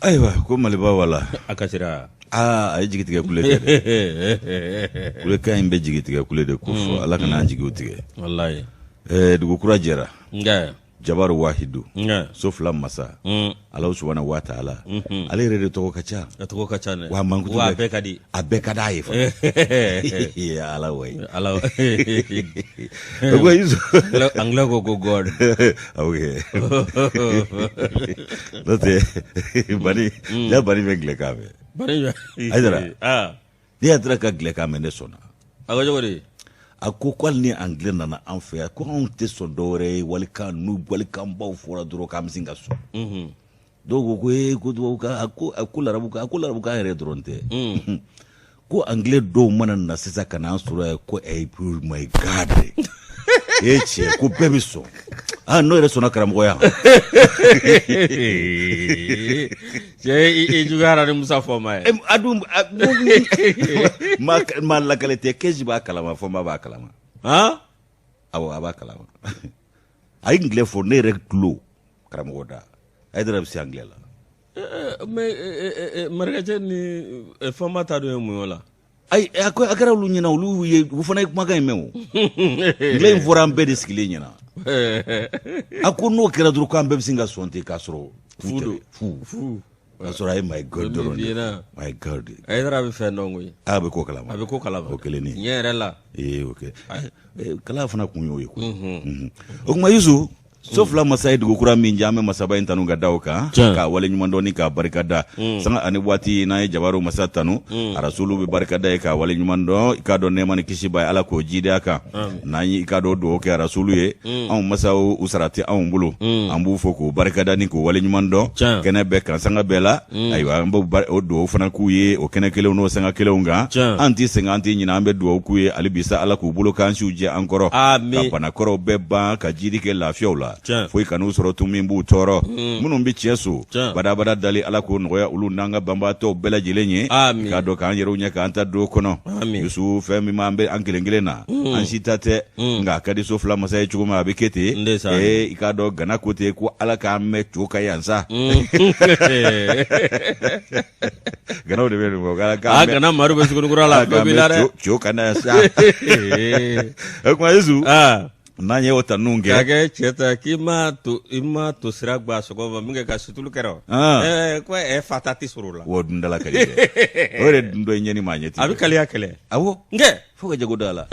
Ayiwa ko Maliba wala akasira a ye jigi tigɛ kule de kule kan in bɛ jigi tigɛ kule de ko fɔ Ala kana an jigiw tigɛ wallahi dugukura jɛra nga Jabaru Wahidu so fila masa Allah subhanahu wa ta'ala ale yɛrɛ de tɔgɔ ka ca ne wa mankutu wa bɛɛ ka di a bɛɛ ka d'a ye fa ya Ala wai Allah ko izo angla go god okay note bani ya bani me gle ka be bani aidara dia tra ka gle ka me ne sona ago jogori ako kwal ni anglais nana an fɛ yan ko anw tɛ sɔn dɔwɛrɛ walikan n'u walikan baw fɔra dɔrɔn k'an bɛ sin ka sɔn dɔw ko ko tubabukan ko larabukan yɛrɛ dɔrɔn tɛ ko anglais dɔw mana na sisan ka n'an sɔrɔ yan ko oh my god tiɲɛ ko bɛɛ bɛ sɔn n'o yɛrɛ sɔnna karamɔgɔya i jugara ni Musa Fɔma ye ma lakale tɛ kɛsi b'a kalama Fɔma b'a kalama awɔ a b'a kalama a ye anglais fɔ ne yɛrɛ tulo karamɔgɔ da a ye dara bɛ se anglais la mais Marikacɛ ni Fɔma ta don ye mun la ayi a kɛra olu ɲɛna olu fana ye kumakan in mɛn o anglais in fɔra an bɛɛ de sigilen ɲɛna a ko n'o kɛra dɔrɔn k'an bɛɛ bɛ sin ka sɔn ten k'a sɔrɔ fu k'a sɔrɔ a ye my god dɔrɔn de my god a ye dara bɛ fɛn dɔn koyi a bɛ ko kalama o kelen ni ɲɛ yɛrɛ la ok kala fana kun y'o ye koyi o kuma Yusu so fila masa ye dugukura min jɛ an bɛ masaba in tanu ka da o kan k'a wale ɲuman dɔɔni k'a barika da sanga ani waati n'an ye Jabaru masa tanu arasulu bɛ barika da ye k'a wale ɲuman dɔn i k'a dɔn nɛɛma ni kisi b'a ye Ala k'o jidi a kan n'an ye i k'a dɔn dugawu kɛ arasulu ye anw masaw u sara tɛ anw bolo an b'u fɔ k'o barika da ni k'o wale ɲuman dɔn kɛnɛ bɛɛ kan sanga bɛɛ la ayiwa an b'o o dugawu fana k'u ye o kɛnɛ kelenw n'o sanga kelenw kan an tɛ sɛgɛn an tɛ ɲinɛ an bɛ dugawu k'u ye hali bisa Ala k'u bolo k'an siw jɛ an kɔrɔ ka banakɔrɔw bɛɛ ban ka jidi kɛ lafiyaw la foyi kan'u sɔrɔ tun min b'u tɔɔrɔ minnu bɛ tiɲɛ so badabada dali Ala k'o nɔgɔya olu n'an ka banbaatɔw bɛɛ lajɛlen ye k'a dɔn k'an yɛrɛw ɲɛ k'an ta don kɔnɔ Yusu fɛn min b'an bɛ an kelen kelen na an si ta tɛ nka a ka di so fila masa ye cogo min a bɛ kɛ ten i k'a dɔn Gana ko ten ko Ala k'an mɛn co ka yan sa Ganaw de bɛ nin fɔ Gana Madu bɛ Sugunnikura la co ka na yan sa o kuma Yusu n'an ye o tanninw kɛ k'a kɛ cɛ ta k'i ma to sira gba sɔgɔma min kɛ ka sutulu kɛra ko fata tɛ sɔrɔ o la o dundala ka di dɛ o yɛrɛ dun dɔ ɲɛni maa ɲɛ ti a bɛ kaliya kɛlɛ awɔ fo ka jago da la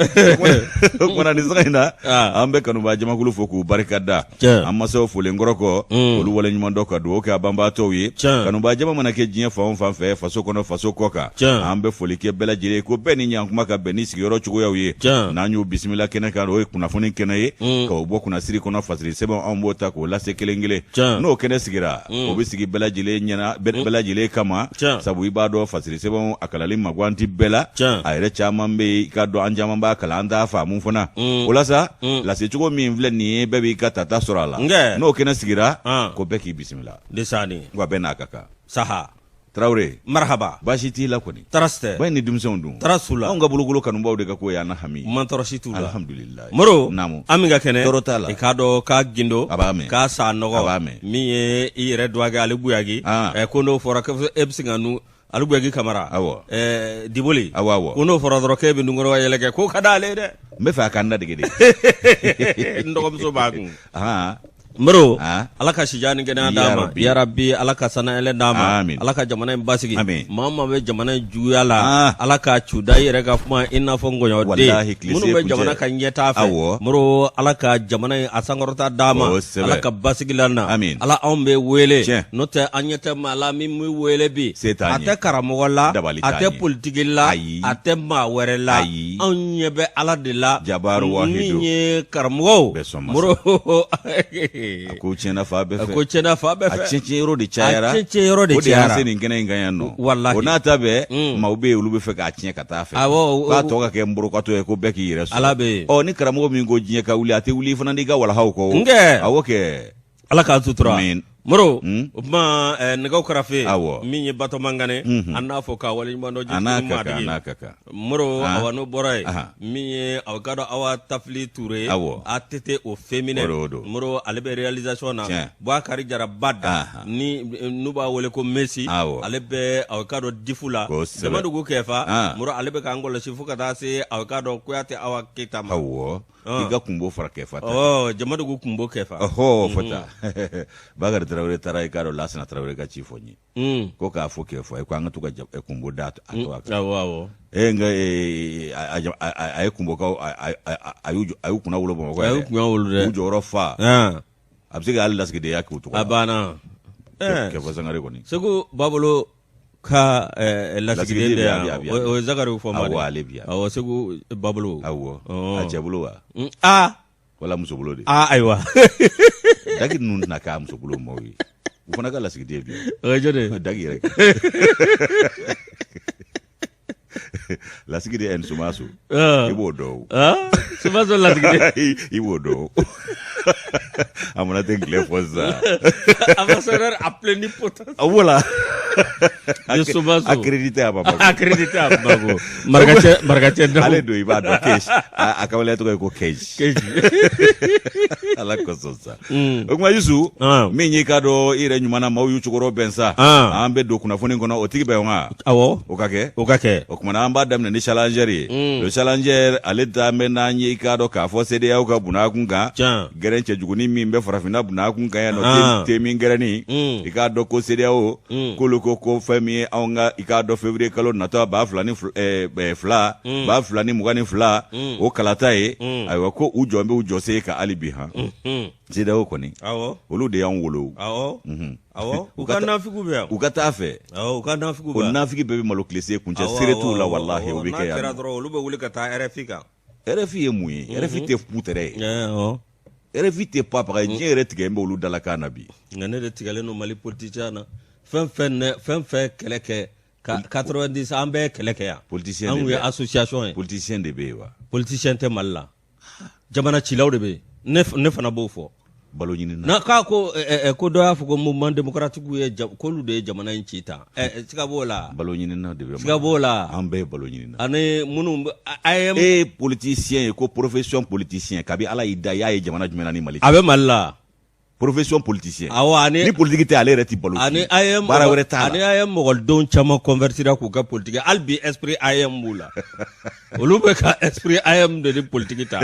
o kumana nin saga in na an bɛ kanuba jamakulu fo k'u barika da an masaw folen kɔrɔ kɔ olu wale ɲuman dɔ ka dugawu kɛ a banbaatɔw ye kanuba jama mana kɛ diɲɛ fan o fan fɛ faso kɔnɔ faso kɔ kan an bɛ foli kɛ bɛɛ lajɛlen ko bɛɛ ni ɲankuma ka bɛn ni sigiyɔrɔ cogoyaw ye n'an y'u bisimila kɛnɛ kan o ye kunnafoni kɛnɛ ye k'o bɔ kunnasiri kɔnɔ fasiri sɛbɛn anw b'o ta k'o lase kelen kelen n'o kɛnɛ sigira o bɛ sigi bɛɛ lajɛlen ɲɛna bɛɛ lajɛlen kama sabu i b'a dɔn fasiri sɛbɛn a kalali magwanti bɛɛ la a yɛrɛ caman bɛ yen ka dɔn an caman b'a kalan an t'a faamu fana o la sa lase cogo min filɛ nin ye bɛɛ b'i ka tata sɔrɔ a la n'o kɛnɛ sigira ko bɛɛ k'i bisimila wa bɛɛ n'a ka kan saha Tarawele marhaba baasi t'i la kɔni tarasite ba ni denmisɛnw dun tarasula anw ka bolokolo kanubaw de ka ko y'an na hami man tɔrɔsi t'u la alhamdulillah moro naamu an min ka kɛnɛ tɔɔrɔ t'a la i k'a dɔn k'a gindo a b'a mɛn k'a sa nɔgɔ a b'a mɛn min ye i yɛrɛ dwage ale buyagi ko n'o fɔra e bɛ se ka nu ale buyagi kamara diboli ko n'o fɔra dɔrɔn k'e bɛ nunkɔrɔ yɛlɛ kɛ ko ka d'ale dɛ n bɛ fɛ a ka n dadege de n dɔgɔmuso b'a kun moro Ala ka sijani kɛnɛya d'a ma yarabi Ala ka sanayɛlɛ d'a ma Ala ka jamana in basigi maa maa bɛ jamana in juguya la Ala ka cuda i yɛrɛ ka kuma i n'a fɔ ngɔɲɔden minnu bɛ jamana ka ɲɛtaa fɛ moro Ala ka jamana in a sankɔrɔta d'a ma Ala ka basigi la na Ala anw bɛ wele n'o tɛ an ɲɛ tɛ maa la min bɛ wele bi a tɛ karamɔgɔ la a tɛ politiki la a tɛ maa wɛrɛ la anw ɲɛ bɛ Ala de la min ye karamɔgɔw moro a ko tiɲɛna fa bɛɛ fɛ a tiɲɛ yɔrɔ de cayara o de y'an se nin kɛnɛ in kan yan nɔ o n'a ta bɛɛ maaw bɛ yen olu bɛ fɛ k'a tiɲɛ ka taa fɛ k'a tɔ ka kɛ nborokatɔ ye ko bɛɛ k'i yɛrɛ sɔrɔ ni karamɔgɔ min ko diɲɛ ka wuli a tɛ wuli i fana n'i ka walahaw kɔ awɔ kɛ Ala k'an sutura moro ma nagaw karafe min ye bato mangane anna fo ka wali mando anaka moro awano boray min ye awkado awa tafli touré atete au féminin moro alebe réalisation na boa kari jara badda ni nuba wole ko Messi alebe awkado difula demando go kefa moro alebe ka ngolo sifu kata se awkado kuyate awa kitama iga kumbo fara kefa jamado go kumbo kefa fota bagar Traoré tara ikaro lasna Traoré ka chifonyi ko ka fo kefa ko anga tuka kumbo data atwa nga ay kumbo ka ayu kuna wulo bo ko ayu kuna wulo de ujoro fa absiga al lasgide yakutu abana kefa sangare koni sego babolo ka lasgide de o zagaru fo made awo sego babolo awo ajabulo wa wala musobulo de aywa dagi nun na ka musobulo mowi ufana ka lasgide bi jode dagi rek lasgide en sumasu ibo do sumasu lasgide ibo do amona tengle foza ambassadeur a plénipotence voilà de sumasu accrédité à baba margache ale do iba do cash akawale to ko cash ala kososa ogma yusu minyi kado ire nyumana mawu yuchukoro bensa ambe do kuna foni ngono otigi be nga okake okuma amba damne ni challenger le challenger ale dambe na nyi kado ka fo cede ya ka buna kunga gerenche juguni mimbe farafina buna kunga ya no temi gerani ikado ko cede o koloko ko fami aunga ikado février kalo nata ba flani ba flani mugani fla o kalatae aywa ko ujombe ujose ka alibi ha zida o koni olu de yan wolo ukana fiku be ukata fe ukana fiku be onafiki bebe malo klese kunche siretu la wallahi o beke ya na dro olu be wuli kata RFI ka RFI e muyi RFI te putere RFI te papa je retige mbe olu dala kanabi ngane de tigale no mali politicien fen keleke 90 ambe keleke ya politicien de association politicien de bewa politicien te malla jamana cilaw de be ne fana bo fo balo nyini na ka ko do afu ko mouvement démocratique ye ko lu de jamanancita sika bola balo nyini na de be sika bola ambe balo nyini na ane munu ayem politicien ko profession politicien kabi ala ida ya ye jamana jumena ni mali abe malla profession politicien awani ni politique te ale reti balo ani ayem bara wore ta ani ayem mogol don chama convertira ku ka politique albi esprit ayem mula olube ka esprit ayem de politique ta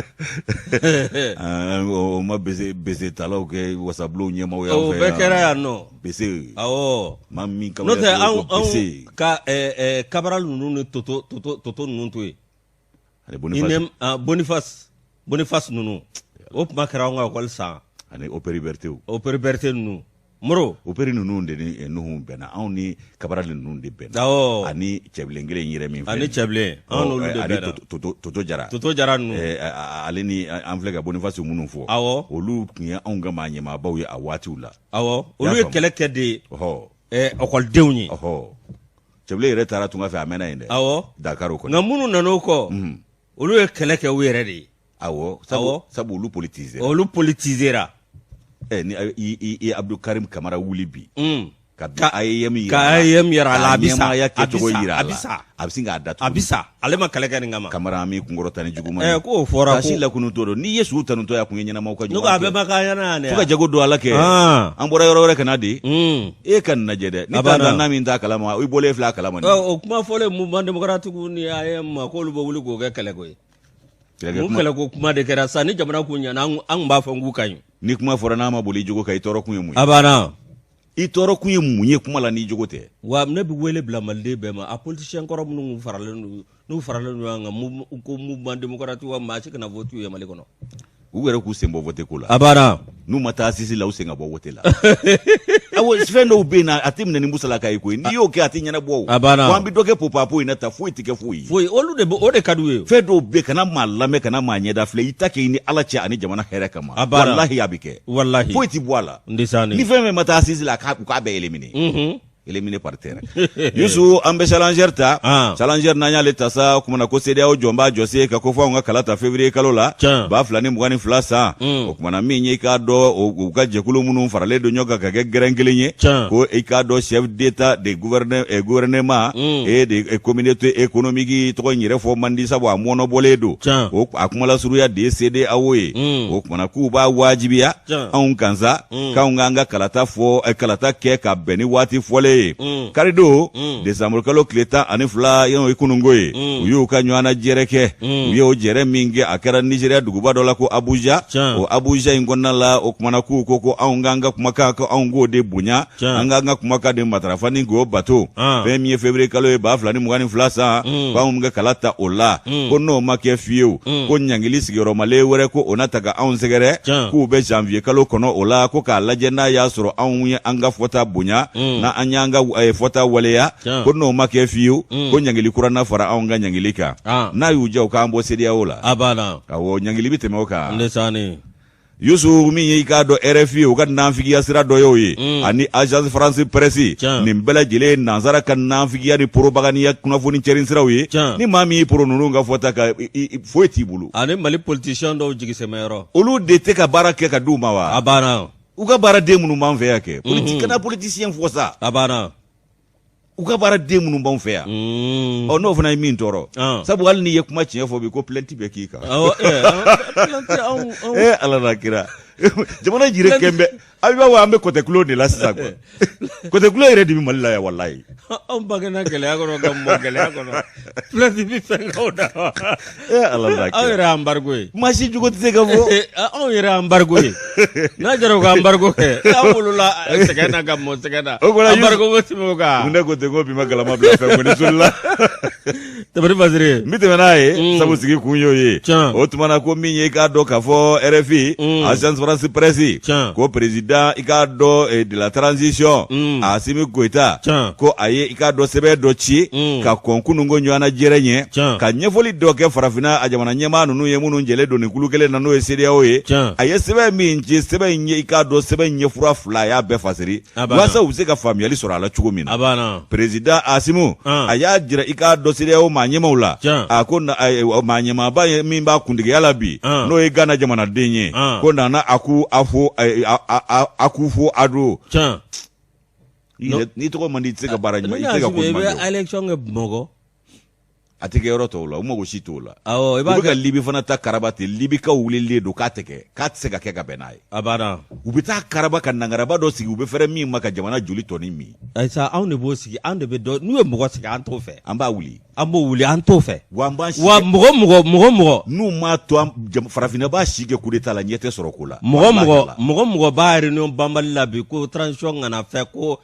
o ma bese talo ke wasablo nyema o ya o bekera ya no bese mami ka no te an ka cabral nunu toto nunu to Boniface nunu o makara nga ko sa ani operiberté nunu moro operi nunu de ni nuhu bena ani cabral nunu de bena ani cheblengele nyire min ani cheble anu lu de bena toto jara nu ale ni anflega Boniface munu fo olu kiya onga manyema bawe awati ula olu keleke de okol dewni cheble re tara tunga fe amena inde Dakar ko na munu nanoko olu keleke were de sabu olu politiser politisera ni i Abdou Karim Kamara wulibi ka ayem yara la abisa datu abisa ale ma kaleka ni ngama Kamara mi kungoro tani juguma ko fora ko la kunu todo ni yesu tanu to ya kunyenya na mauka juguma nuga be makaya na ne fuka jago do alake ambora yoro kanadi kan najede ni tanda na mi nda kalama o bole fla kalama ni o kuma fole mouvement démocratique ni ayem ko lu bo wuli go ga kaleko mun kala ko kuma de kera sa ni jamana kunya na an ba fangu kan ni kuma fora na ma boli jogo kai toro kunye mu abana i toro kunye mu ye kuma la ni jogo te wa ne bi wele bla malde be ma a politicien korom nu faralen nga ko mouvement démocratique wa ma ci kana votu ye mali kono were ku sembo vote kula abana nu mata sisi la usenga bo vote la awo sfendo ubina atimne ni musala kai ko ni yo ke atinya na bo wa mbi doke popapo ina ta fuiti ke fuyi olu de o de kaduwe fedo be kana malame kana manyeda fle itake ni alacha ani jamana here kama wallahi abike wallahi fuiti bwala ndisani ni feme mata sisi la ka be elimine éliminé par terre. Yusu ambe challenger ta challenger nanya leta sa kumana ko CEDEAO jomba jose ka ko fa nga kalata février kalola ba flani mugani flasa kumana minye ka do o ka jekulu munu farale do nyoga ka gerengelenye ko e ka do chef d'état de gouvernement et de communauté économique to nyire fo mandi sabo amono boledo o akumala suru ya CEDEAO o kumana ku ba wajibiya an kanza ka nganga kalata fo kalata ke ka beni wati fole karido décembre kalo kleta anifla yano ikunungoye uyo ka nywana jereke uyo jere mingi akara Nigeria duguba dola ko Abuja o Abuja ingonna la okumana ku koko aunganga kumaka ko aungo de bunya anganga kumaka de matrafani go bato 1er février kalo ba flani mugani flasa ba umga kalata ola ko no make fiu ko nyangili sigiro male were ko onataka aunzegere ku be janvier kalo kono ola ko ka lajena ya soro aunye anga fota bunya na anyanga fota waleya ko no make fiu ko nyangili kurana fara aunga nyangilika na yuja o kambo CEDEAO la abana awo nyangili biteme oka ndesani Yusu mi ka do RFI o ka nanfigi asira do yoyi ani agence France presse ni mbela jile nanzara kan nanfigi ya ni propaganda ya kunafoni cherin sirawi ni mami pro nunga fota ka foeti bulu ani mali politicien do jigi semero olu de te ka barake ka duma wa abana uka bara de munu manfe yake politique na politicien fosa abana uka bara de munu manfe ya o no fana min toro sabu hal ni yekuma cien fo bi ko plenty be kika plenty ala nakira jamana jire kembe abiba wa ambe kote kulo ni la sisa kwa kote kulo ire dimi malila ya wallahi bagana gele akono gammo gele akono plenty bi fenga oda ala nakira awira embargo mashi jugo tsega fo awira embargo na jaro ga embargo awulula segana gammo segana embargo wotimoga unda kote go bi magala mabla fe ngoni sulla tabari bazire mite menaye sabu sigi kunyo ye otumana ko minye ka do ka fo RFI agence France presse ko président ikado de la transition Asimi Goita ko aye ikado sebe do ci ka konkunu ngo nyana jerenye ka nyefoli do ke farafina ajamana nyema nunu ye munu njele do ni kulukele nanu e CEDEAO ye aye sebe minji sebe nye ikado sebe nyefura fla ya be fasiri wasa uzeka family sora la chugumina abana président Asimu aya jira ikado CEDEAO manyema ula akona manyema ba mimba kundige yalabi no e gana jamana denye ko nana aku akufo ado ni to mandi tsega baranya itega ko mando election e mogo atike yoroto la umo goshito la awo ibaga libi fana ta karabate libi ka wulile do kateke katsega kega benai abana ubita karaba kan ngaraba do sigi ube fere mi maka jamana juli toni mi aisa awne bo sigi ande be do nuwe mogo sigi anto fe amba wuli ambo wuli anto fe wa mogo nu ma to farafina ba shige kudeta la nyete sorokola mogo ba reunion bambal labi ko transition ngana fe ko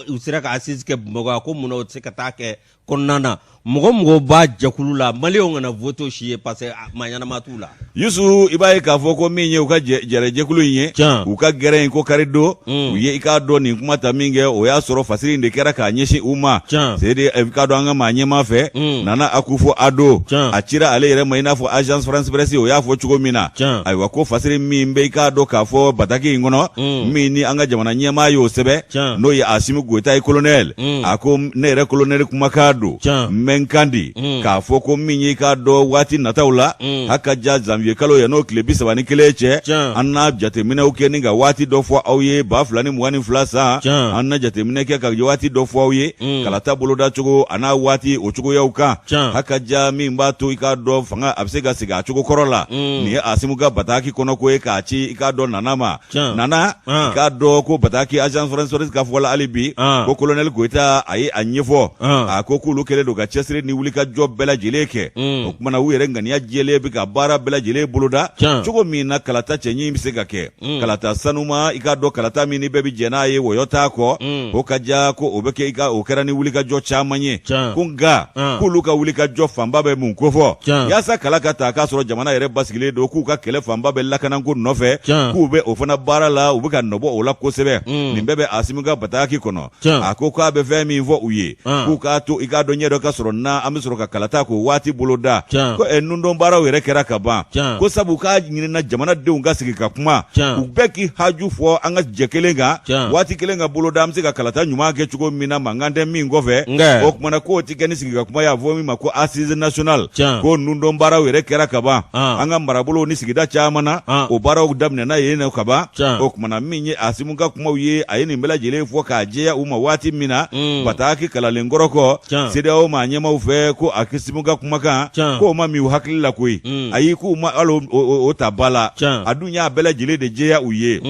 usira ka assise ke mogo ko muno tsekata ke konana mogo ba jakulula malio ngana voto shiye parce manyana matula yusu ibaye ka foko minye uka jere jekulu nye uka geren ko karido uye ikado ni kumata minge o ya soro fasiri ndekera ka nyeshi uma sede ikado anga manyema fe nana akufo ado achira ale yere maina fo agence France presse o ya fo chugomina ay wako fasiri mimbe ikado ka fo bataki ngono mini anga jamana nyema yo sebe no ya Asimi Goita colonel ako nere colonel kumakado menkandi ka foko minyi ka do wati nataula haka ja janvier kalo ya no klebisa wani keleche anna jatemina ukeninga wati do fo awye ba fulani mwani flasa anna jatemina ke ka wati do fo awye kalata boloda chugo ana wati ochugo ya uka haka ja mimba to ika do fanga absega siga chugo korola ni Asimu ga bataki kono ko ka chi ika do nanama nana ika do ko bataki agence France ka fola alibi ko colonel Goita ayi anyefo ako kulu kele do ga chesre ni wulika job bela jeleke okumana wuyere ngani ya jele bi ka bara bela jele buluda chugo mina kalata chenyi misega ke kalata sanuma ika do kalata mini bebi jena ye woyota ko okaja ko obeke ika okera ni wulika jo chamanye kunga kuluka wulika jo fambabe munkofo yasa kalaka ta ka soro jamana yere basigile do ku ka kele fambabe lakana ko nofe ku be ofana bara la ubika nobo ola ko sebe nimbebe Asimi ga taa k'i kɔnɔ a ko k'a bɛ fɛn min fɔ u ye k'u k'a to i k'a dɔn ɲɛ dɔ ka sɔrɔ na an bɛ sɔrɔ ka kalata k'o waati bolo da ko nundon baaraw yɛrɛ kɛra ka ban ko sabu k'a ɲinina jamanadenw ka sigi ka kuma u bɛɛ k'i haju fɔ an ka jɛ kelen kan waati kelen ka bolo da an bɛ se ka kalata ɲuman kɛ cogo min na mankan tɛ min kɔfɛ o kumana k'o ti kɛ ni sigi ka kuma y'a fɔ min ma ko assise nationale ko nundon baaraw yɛrɛ kɛra ka ban an ka marabolow ni sigida caman na o baaraw daminɛna yen nɔ ka ban o kumana min ye Asimu ka kumaw ye a ye nin bɛɛ lajɛlen fɔ k'a jɛya u ma waati min na Bataki kalalen kɔrɔ kɔ CEDEAO ma ɲɛmaw fɛ ko Asimu ka kumakan k'o ma min u hakili la koyi ayi k'u ma hali o ta ba la a dun y'a bɛɛ lajɛlen de jɛya u ye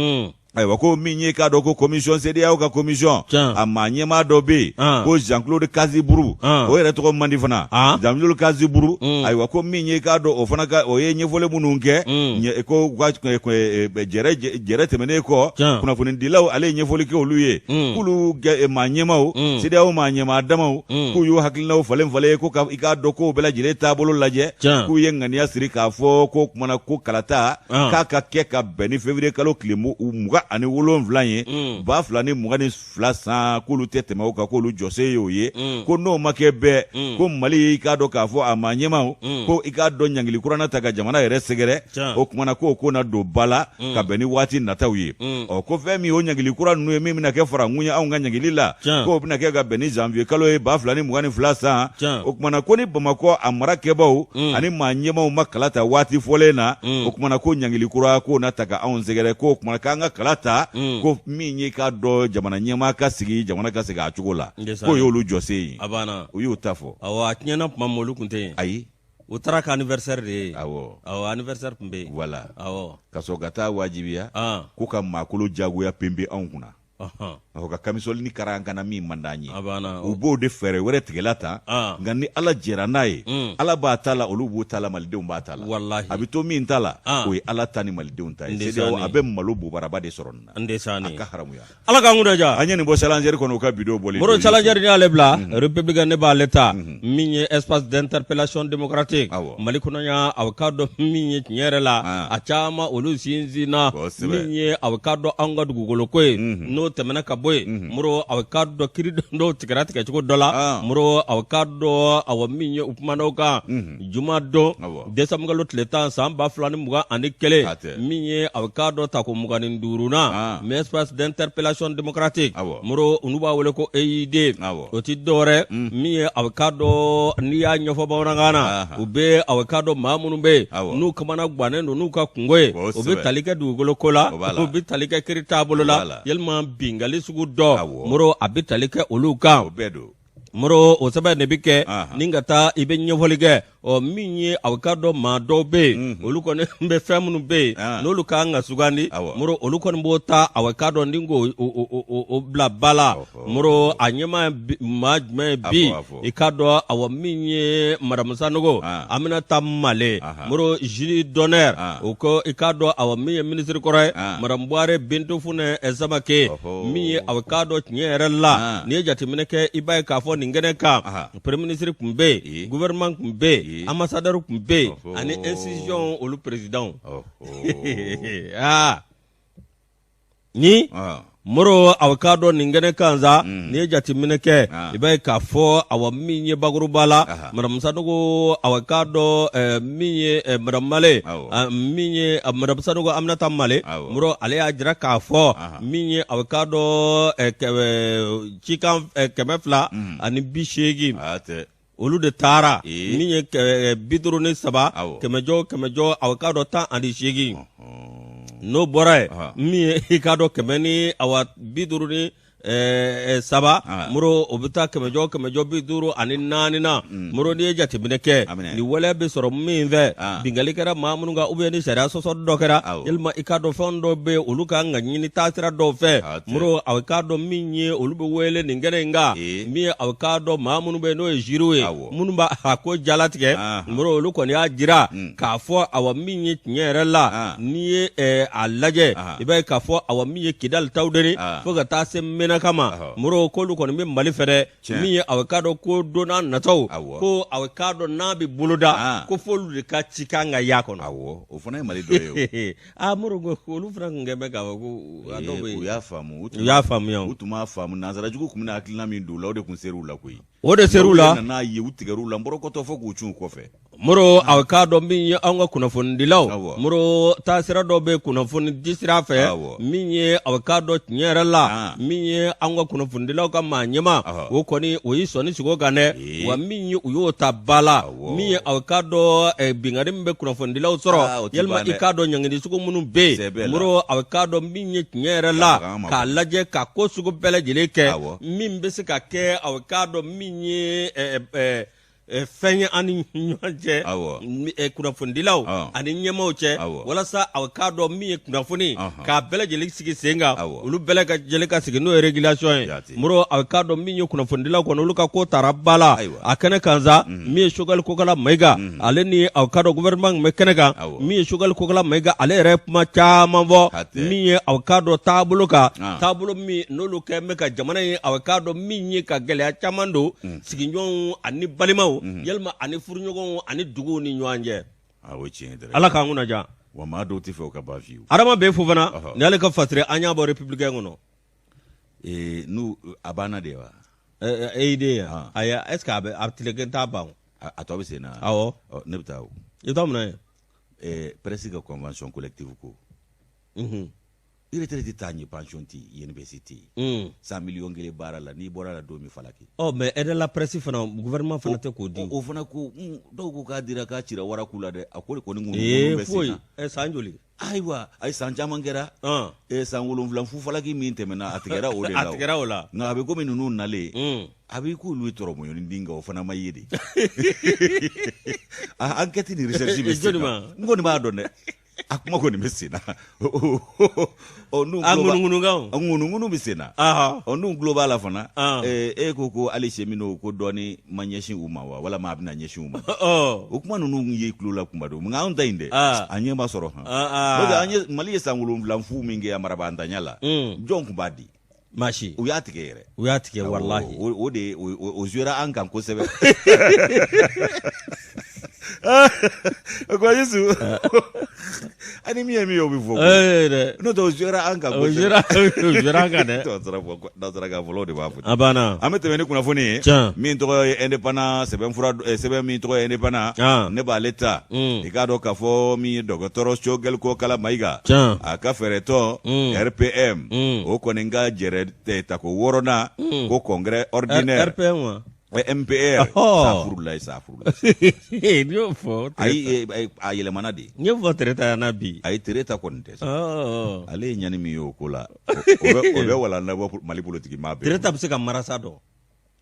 ayiwa ko min ye k'a dɔn ko commission CEDEAO ka commission a maa ɲɛmaa dɔ bɛ yen ko Jean-Claude Kaziburu o yɛrɛ tɔgɔ man di fana Jean-Claude Kaziburu ayiwa ko min ye k'a dɔn o fana ka o ye ɲɛfɔli minnu kɛ ko jɛrɛ tɛmɛnen kɔ kunnafonidilaw ale ye ɲɛfɔli kɛ olu ye k'olu maa ɲɛmaaw CEDEAO maa ɲɛmaa damaw k'u y'u hakilinaw falen falen ko i k'a dɔn k'o bɛɛ lajɛlen taabolo lajɛ k'u ye ŋaniya siri k'a fɔ ko kumana ko kalata k'a ka kɛ ka bɛn ni février kalo tile 27 ye 2022 san k'olu tɛ tɛmɛ o kan k'olu jɔse y'o ye ko n'o ma kɛ bɛɛ ko Mali i k'a dɔn k'a fɔ a maa ɲɛmaw ko i k'a dɔn ɲangili kuranna ta ka jamana yɛrɛ sɛgɛrɛ o kumana ko na don ba la ka bɛn ni waati nataw ye ko fɛn min o ɲangili kura ninnu ye min bɛna kɛ fara ŋuɲɛ anw ka ɲangili la k'o bɛna kɛ ka bɛn ni janvier kalo ye 2022 san o kumana ko ni Bamakɔ a mara kɛbaw ani maa ɲɛmaw ma kala ta waati fɔlen na o kumana ko ɲangili kura k'o na ta ka anw sɛgɛrɛ k'o kumana k'an ka kala ta ko min ye k'a dɔn jamana ɲɛmaa ka sigi jamana ka sigi a cogo la k'o y'olu jɔse ye u y'o ta fɔ awɔ a tiɲɛna tuma min olu tun tɛ yen ayi u taara ka anniversaire de ye awɔ anniversaire tun bɛ yen voilà awɔ ka sɔrɔ ka taa wajibiya ko ka maakolo jagoya pembe anw kunna ka kamisɔli ni kara an kana min man d'an ye u b'o de fɛɛrɛ wɛrɛ tigɛla ta nka ni Ala jɛra n'a ye Ala b'a ta la olu b'o ta la malidenw b'a ta la a bɛ to min ta la o ye Ala ta ni malidenw ta ye CEDEAO a bɛ malo bubaraba de sɔrɔ nin na a ka haramuya Ala k'an kun diya an ye nin bɔ challenger kɔnɔ u ka bidon bɔlen moro challenger ni ale bila républicain ne b'ale ta min ye espace d'interpellation démocratique Mali kɔnɔ ya a ka dɔn min ye tiɲɛ yɛrɛ la a caman olu sinsinna min ye a ka dɔn an ka dugukolo ko ye n'o tɛmɛna ka bɔ yen moro a ka dɔn kiiri dɔw tigɛra tigɛ cogo dɔ la moro a ka dɔn awɔ min ye u kumanaw kan juma don décembre kalo tile 10 san 2021 min ye a ka dɔn ta ko 25 na mais espace d'interpellation démocratique moro unu b'a wele ko EID o ti dɔwɛrɛ min ye a ka dɔn n'i y'a ɲɛfɔ bamanankan na u bɛ a ka dɔn maa minnu bɛ yen n'u kamana gannen don n'u ka kungo ye u bɛ tali kɛ dugukolo ko la u bɛ tali kɛ kiiri taabolo la yalima bingali sugu dɔ moro a bɛ tali kɛ olu kan moro o sɛbɛn de bɛ kɛ ni ka taa i bɛ ɲɛfɔli kɛ min ye a ka dɔn maa dɔw bɛ yen olu kɔni bɛ fɛn minnu bɛ yen n'olu kan ka sugandi moro olu kɔni b'o ta a ka dɔn ni ko o bila ba la moro a ɲɛma maa jumɛn bi i ka dɔn awɔ min ye Madame Sanogo Aminata Male moro Julie Donner o ko i ka dɔn awɔ min ye ministre kɔrɔ ye Madame Buhari Bintou Fune Samake min ye a ka dɔn tiɲɛ yɛrɛ la n'i ye jateminɛ kɛ i b'a ye k'a fɔ nin kɛnɛ kan premier ministre tun bɛ yen gouvernement tun bɛ yen ambassadeur tun bɛ yen ani institution olu président ni moro a ka dɔn nin kɛnɛ kan sa n'i ye jateminɛ kɛ i b'a ye k'a fɔ awɔ min ye bakuruba la Madame Sanogo a ka dɔn min ye Madame Male min ye Madame Sanogo Aminata Male moro ale y'a jira k'a fɔ min ye a ka dɔn cikan 200 ani 80 olu de taara min ye 53 kɛmɛjɔ a ka dɔn 18 n'o bɔra ye min ye i ka dɔn 153 moro o bɛ taa 150 ani 4 na moro n'i ye jateminɛ kɛ ni waleya bɛ sɔrɔ min fɛ bingali kɛra maa minnu kan ni sariya sɔsɔ dɔ kɛra yalima i ka dɔn fɛn dɔw bɛ olu kan ka ɲini taasira dɔw fɛ moro a ka dɔn min ye olu bɛ wele nin kɛnɛ in kan min ye a ka dɔn maa minnu bɛ n'o ye jury ye minnu b'a ko jalatigɛ moro olu kɔni y'a jira k'a fɔ awɔ min ye tiɲɛ yɛrɛ la n'i ye a lajɛ i b'a ye k'a fɔ awɔ min ye Kidali Tawudeni fo ka taa se fana kama muro kolu kɔni bɛ Mali fɛ dɛ min ye a bɛ k'a dɔn ko donna nataw ko a bɛ k'a dɔn n'a bɛ boloda ko f'olu de ka ci kan ka y'a kɔnɔ. Awɔ o fana ye Mali dɔ ye o. Muro ko olu fana tun kɛ bɛ k'a fɔ ko a dɔw bɛ yen. U y'a faamu. U y'a faamuya. U tun b'a faamu nanzarajugu tun bɛna hakilina min don u la o de tun ser'u la koyi. O de ser'u la. U nana ye u tigɛr'u la nbɔrɔkɔtɔ fɔ k'u cun kɔfɛ. Muro a bɛ k'a dɔn min ye an ka kunnafonidilaw muro taasira dɔ bɛ kunnafoni di sira fɛ min ye a bɛ k'a dɔn tiɲɛ yɛrɛ la min ye an ka kunnafonidilaw ka maa ɲɛma o kɔni o y'i sɔnni sigi o kan dɛ wa min ye u y'o ta ba la min ye a bɛ k'a dɔn bingani min bɛ kunnafonidilaw sɔrɔ yalima i k'a dɔn ɲangini sugu minnu bɛ yen muro a bɛ k'a dɔn min ye tiɲɛ yɛrɛ la k'a lajɛ ka ko sugu bɛɛ lajɛlen kɛ min bɛ se ka kɛ a bɛ k'a dɔn min ye fɛn ye an ni ɲɔgɔn cɛ kunnafonidilaw ani ɲɛmaaw cɛ walasa a k'a dɔn min ye kunnafoni k'a bɛɛ lajɛlen sigi sen kan olu bɛɛ lajɛlen ka sigi n'o ye régulation ye muro a k'a dɔn min ye kunnafonidilaw kɔnɔ olu ka ko taara ba la a kɛnɛ kan sa min ye Choguel Kokala Mayiga ale ni a k'a dɔn gouvernement bɛ kɛnɛ kan min ye Choguel Kokala Mayiga ale yɛrɛ kuma caman fɔ min ye a k'a dɔn taabolo kan taabolo min n'olu kɛ bɛ ka jamana ye a k'a dɔn min ye ka gɛlɛya caman don sigiɲɔgɔnw ani balimaw yalima ani furuɲɔgɔnw ani duguw ni ɲɔgɔn cɛ. O tiɲɛ dɛ. Ala k'an kunna ja. Wa maa dɔw tɛ fɛ o ka ban fiyewu. Adama bɛ fo fana ni ale ka fasire an y'a bɔ républicain kɔnɔ. N'u a banna de wa. E de ya. Aya est-ce que a tile t'a ban. A tɔ bɛ sen na. Awɔ. Ne bɛ taa o. I t'a mun na ye. Presse ka convention collective ko. Retraite t'a ɲɛ pension ti université 100 millions kelen baara la n'i bɔra la don min falaki. Mais aide la presse fana gouvernement fana tɛ k'o di. O fana ko dɔw ko k'a dira k'a cira waraku la dɛ a ko de kɔni ŋunu bɛ sen na. San joli. Ayiwa a ye san caman kɛra. San 7 fu falaki min tɛmɛna a tigɛra o de la. A tigɛra o la. Nka a bɛ komi ninnu nalen. A bɛ k'olu ye tɔrɔmɔɲɔni den kan o fana ma ye de. Enquête ni recherche bɛ sen na. N kɔni b'a dɔn dɛ. A kuma kɔni bɛ sen na. A ŋunuŋunukan. A ŋunuŋunu bɛ sen na. N'u tulo b'a la fana. E ko hali cheminot ko dɔɔni ma ɲɛsin u ma wa walama a bɛna ɲɛsin u ma. O kuma ninnu ye tulo la kuma don nka anw ta in dɛ a ɲɛ b'a sɔrɔ han. Mali ye san 7 fu min kɛ a marabantanya la jɔn tun b'a di. Maasi u y'a tigɛ yɛrɛ. U y'a tigɛ walahi. O de o jouera an kan kosɛbɛ. Ko Yesu. Ani min ye min ye o bɛ fɔ. N'o tɛ o jouera an kan kosɛbɛ. O jouera an kan dɛ. Nanzara ka fɔlɔ de b'a fɔ. A banna. An bɛ tɛmɛ ni kunnafoni ye. Min tɔgɔ ye indépendant sɛbɛn min tɔgɔ ye indépendant. Ne b'ale ta. I k'a dɔn k'a fɔ min ye dɔgɔtɔrɔ Choguel Kokala Mayiga. A ka fɛɛrɛtɔ RPM. O kɔni ka jɛrɛ ta ko 6nan ko congrès ordinaire. RPM wa. MPR safurulayi. N'i y'o fɔ. A yɛlɛmana de. N ye fɔ Tereta yana bi. A ye Tereta kɔni tɛ sa. Ale ye ɲani min ye o ko la. O bɛ walanda bɔ Mali politique maa bɛɛ. Tereta bɛ se ka marasa dɔn.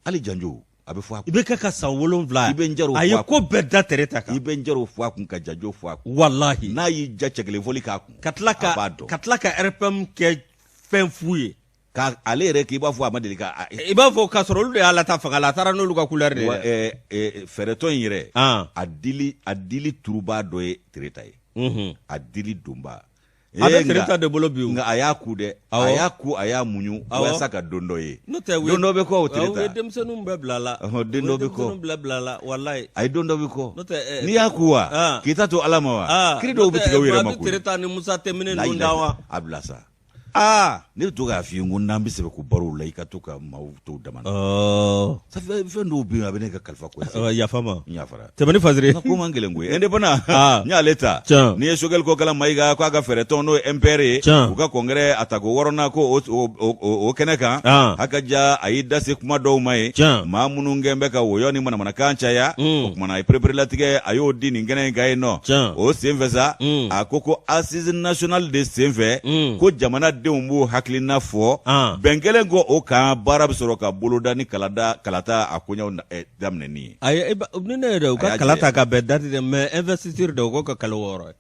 Hali janjo a bɛ fɔ a kun. I bɛ kɛ ka san 7. I bɛ n jar'o fɔ a kun. A ye ko bɛɛ da Tereta kan. I bɛ n jar'o fɔ a kun ka janjo fɔ a kun. Walahi. N'a y'i ja cɛ kelen fɔli k'a kun. Ka tila ka RPM kɛ fɛn fu ye. Ale yɛrɛ k'i b'a fɔ a ma deli ka. I b'a fɔ k'a sɔrɔ olu de y'a lata fanga la a taara n'olu ka couleur de ye. Fɛɛrɛtɔ in yɛrɛ. A dili turuba dɔ ye Tereta ye. A dili donba. A bɛ Tereta de bolo bi o. Nka a y'a ku dɛ. A y'a ku a y'a muɲu walasa ka don dɔ ye. Don dɔ bɛ kɔ o Tereta. U ye denmisɛnninw bɛɛ bila la. Den dɔ bɛ kɔ. Bila la walayi. A ye don dɔ bɛ kɔ. N'i y'a ku wa k'i ta to Ala ma wa. Kiri dɔw bɛ tigɛ u yɛrɛ ma koyi. Tereta ni Musa Tɛmɛnen ninnu da wa. A bila sa. Ne bɛ to k'a f'i ye ko n'an bɛ sɛbɛn ko barow la i ka to ka maaw to dama na. Fɛn dɔw bɛ yen a bɛ ne ka kalifa ko yafa ma. Yafara. Tɛmɛni fasire. Ko man gɛlɛn koyi. Indépendant. N y'ale ta. N'i ye Choguel Kokala Mayiga k'a ka fɛɛrɛtɔn n'o ye MPR ye. U ka congrès a ta ko 6nan ko o kɛnɛ kan. A ka ja a y'i da se kuma dɔw ma ye. Maa minnu kɛn bɛ ka woyɔ ni manamanakan caya. O kumana a ye pereperelatigɛ a y'o di nin kɛnɛ in kan yen nɔ. O senfɛ sa a ko assise nationale de senfɛ ko jamana denw b'o hakilina fɔ bɛn kelen ko o kan baara bɛ sɔrɔ ka boloda ni kalata a koɲɛw daminɛni ye. Ayi ni ne yɛrɛ u ka kalata ka bɛn date dɛ mais investiture de u ko ka kalo 6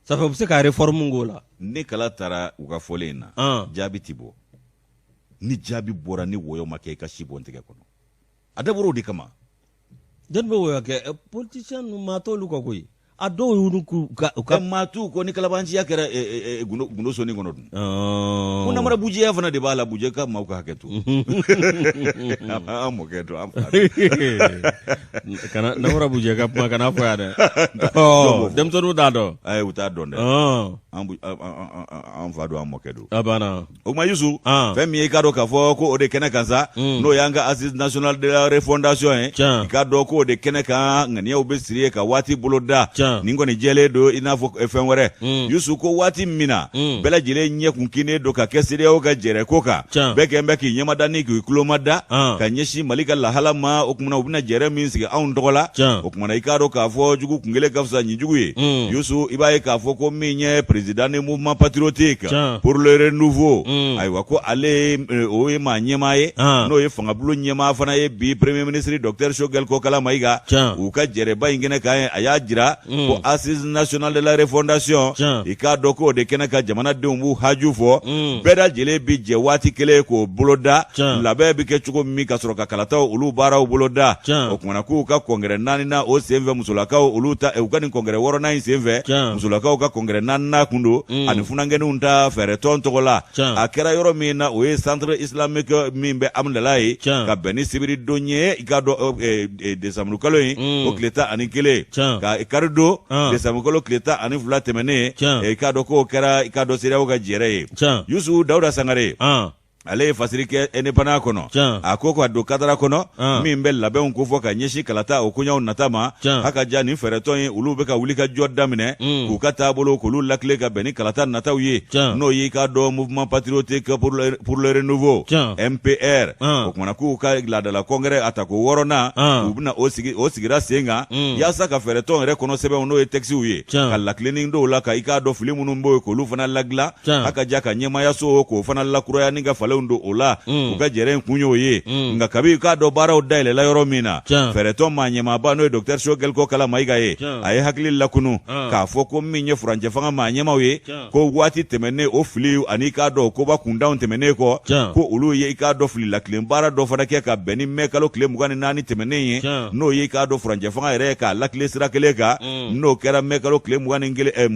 ça fait u bɛ se ka réforme k'o la. Ni kala taara u ka fɔlen in na jaabi ti bɔ. Ni jaabi bɔra ni wɔyɔ ma kɛ i ka si bɔ n tɛgɛ kɔnɔ. A dabɔra o de kama. Jɔnni bɛ wɔyɔ kɛ politicien ninnu maa t'olu kɔ koyi. a dɔw y'u ka matu ko ni kalabanciya kɛra gundo soni kɔnɔ dun ko namara bujiya fana de b'a la bujɛ ka maaw ka hakɛ to an mɔkɛ to an fa kana namara bujɛ ka kuma kana fɔ yan dɛ denmisɛnninw t'a dɔn ayi u t'a dɔn dɛ an fa don an mɔkɛ don a banna o kuma Yusu fɛn min ye i k'a dɔn k'a fɔ ko o de kɛnɛ kan sa n'o y'an ka assise nationale de la refondation ye i k'a dɔn ko o de kɛnɛ kan ŋaniyaw bɛ siri ka waati bolo da nin kɔni jɛlen don i n'a fɔ fɛn wɛrɛ Yusu ko waati min na bɛɛ lajɛlen ɲɛ kun kinnen don ka kɛ CEDEAO ka jɛrɛ ko kan bɛɛ kɛn bɛ k'i ɲɛmada ni k'i tulomada ka ɲɛsin Mali ka lahala ma o kumana u bɛna jɛrɛ min sigi anw tɔgɔ la o kumana i k'a dɔn k'a fɔ jugu kun kelen ka fisa nin jugu ye Yusu i b'a ye k'a fɔ ko min ye président du mouvement patriotique pour le renouveau ayiwa ko ale o ye maa ɲɛmaa ye n'o ye fangabolo ɲɛmaa fana ye bi premier ministre Dr Choguel Kokala Mayiga u ka jɛrɛba in kɛnɛ kan a y'a jira ko assise nationale de la refondation i k'a dɔn ko o de kɛnɛ ka jamanadenw b'u haju fɔ bɛɛ lajɛlen bi jɛ waati kelen k'o boloda labɛn bɛ kɛ cogo min ka sɔrɔ ka kalataw olu baaraw boloda o kumana k'u ka kɔngɛrɛ 4nan o senfɛ musolakaw olu ta u ka nin kɔngɛrɛ 6nan in senfɛ musolakaw ka kɔngɛrɛ 4nan kun don ani funankɛninw ta fɛɛrɛ tɔn tɔgɔ la a kɛra yɔrɔ min na o ye centre islamique min bɛ Amdala ye ka bɛn ni sibiri don ye i k'a dɔn décembre kalo in o tile 11 ka kari don décembre kalo tile 12 tɛmɛnen i k'a dɔn k'o kɛra i k'a dɔn CEDEAO ka jɛrɛ ye Yusu Dawuda Sangare ale ye fasiri kɛ indépendant kɔnɔ a ko ka don kadara kɔnɔ min bɛ labɛnw ko fɔ ka ɲɛsin kalata o koɲaw nata ma haka ja nin fɛɛrɛtɔn ye olu bɛ ka wuli ka jɔ daminɛ k'u ka taabolo k'olu lakile ka bɛn ni kalata nataw ye n'o y'i k'a dɔn mouvement patriotique pour le renouveau MPR o kumana k'u ka ladala kɔngɛrɛ a ta ko 6nan u bɛna o sigira sen kan yaasa ka fɛɛrɛtɔn yɛrɛ kɔnɔ sɛbɛnw n'o ye textes ye ka lakilenin dɔw la ka i k'a dɔn fili minnu b'o ye k'olu fana ladilan haka ja ka ɲɛmayaso k'o fana lakuraya ni ka falen don o la u ka jɛrɛ kun y'o ye nka kabi k'a dɔn baaraw dayɛlɛla yɔrɔ min na fɛɛrɛtɔn maa ɲɛmaaba n'o ye Dr Choguel Kokala Mayiga ye a ye hakili lakunu k'a fɔ ko min ye furancɛ fanga maa ɲɛmaw ye ko waati tɛmɛnen o fili ani k'a dɔn koba kundanw tɛmɛnen kɔ ko olu ye i k'a dɔn fili lakilen baara dɔ fana kɛ ka bɛn ni mai kalo tile 24 tɛmɛnen ye n'o ye i k'a dɔn furancɛ fanga yɛrɛ k'a lakile sira kelen kan n'o kɛra mai kalo tile 24